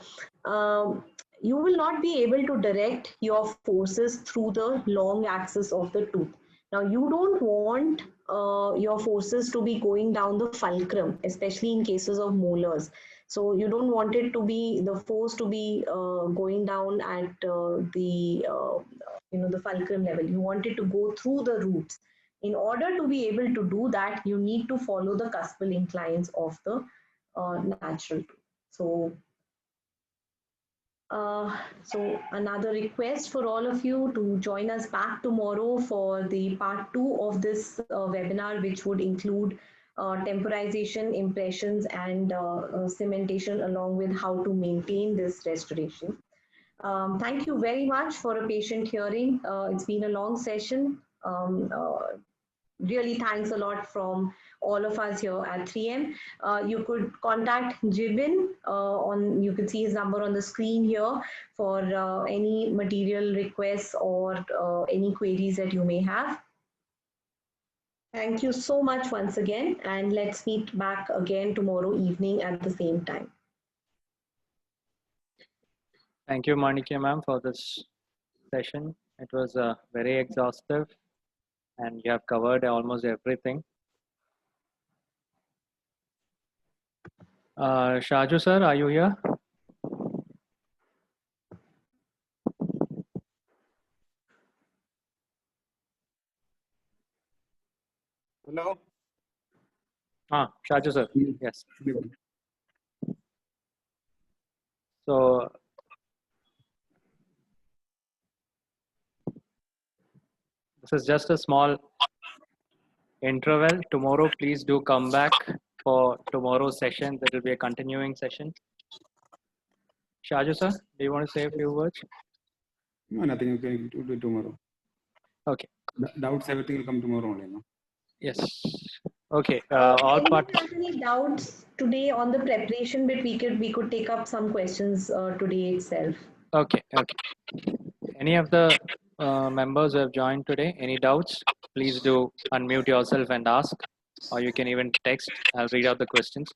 You will not be able to direct your forces through the long axis of the tooth. Now, you don't want your forces to be going down the fulcrum, especially in cases of molars. So you don't want it to be the force to be going down at the fulcrum level. You want it to go through the roots. In order to be able to do that, you need to follow the cuspal inclines of the natural tooth. So another request for all of you to join us back tomorrow for the part 2 of this webinar, which would include temporization, impressions, and cementation, along with how to maintain this restoration. Thank you very much for a patient hearing. It's been a long session. Really thanks a lot from all of us here at 3M. You could contact Jibin you could see his number on the screen here for any material requests or any queries that you may have. Thank you so much once again, and let's meet back again tomorrow evening at the same time. Thank you, Manikya ma'am, for this session. It was very exhaustive, and you have covered almost everything. Shaju sir, are you here? Hello. Shaju sir, yes. So this is just a small interval. Tomorrow, please do come back for tomorrow's session. There will be a continuing session. Shaju sir, do you want to say a few words? No, nothing. You can do it tomorrow. Okay. Doubts, everything will come tomorrow only. No? Yes. Okay. All Anyone part. has any doubts today on the preparation bit? We could take up some questions today itself. Okay. Okay. Any of the members who have joined today, any doubts? Please do unmute yourself and ask, or you can even text. I'll read out the questions.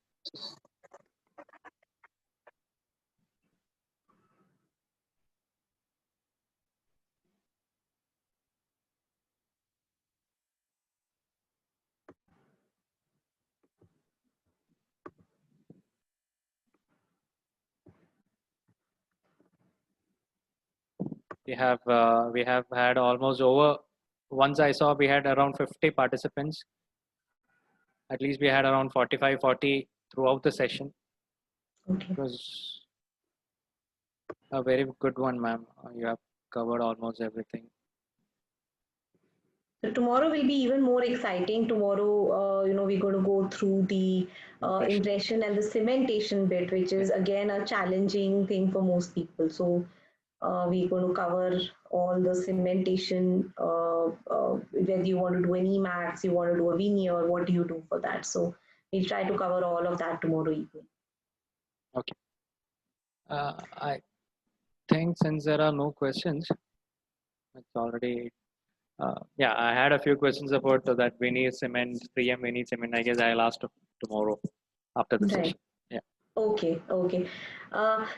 We have had almost over. Once I saw we had around 50 participants. At least we had around 45, 40 throughout the session. Okay. It was a very good one, ma'am. You have covered almost everything. So tomorrow will be even more exciting. Tomorrow, we're going to go through the impression and the cementation bit, which is again a challenging thing for most people. So we're going to cover all the cementation, whether you want to do an Emax, you want to do a veneer, what do you do for that? So we'll try to cover all of that tomorrow evening. Okay. I think since there are no questions, it's already. Yeah, I had a few questions about that veneer cement, 3M veneer cement. I guess I'll ask tomorrow after the session. Yeah. Okay, okay.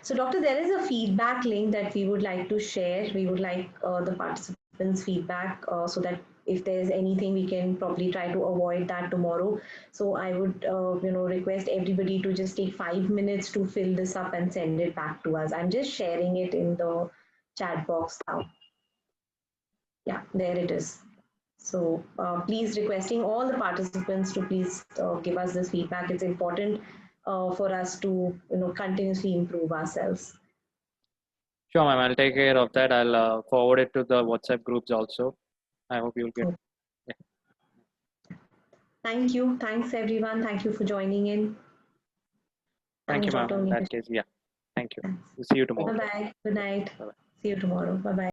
So doctor, there is a feedback link that we would like to share. We would like the participants' feedback so that if there's anything, we can probably try to avoid that tomorrow. So I would, request everybody to just take 5 minutes to fill this up and send it back to us. I'm just sharing it in the chat box now. Yeah, there it is. So please, requesting all the participants to please give us this feedback. It's important for us to continuously improve ourselves. Sure, ma'am. I'll take care of that. I'll forward it to the WhatsApp groups also. I hope you'll get. Yeah. Thank you. Thanks, everyone. Thank you for joining in. Thank you, Thanks, ma'am. Dr. In that Amish. case, yeah. Thank you. Thanks. We'll see you tomorrow. Bye-bye. Good night. Bye-bye. See you tomorrow. Bye-bye.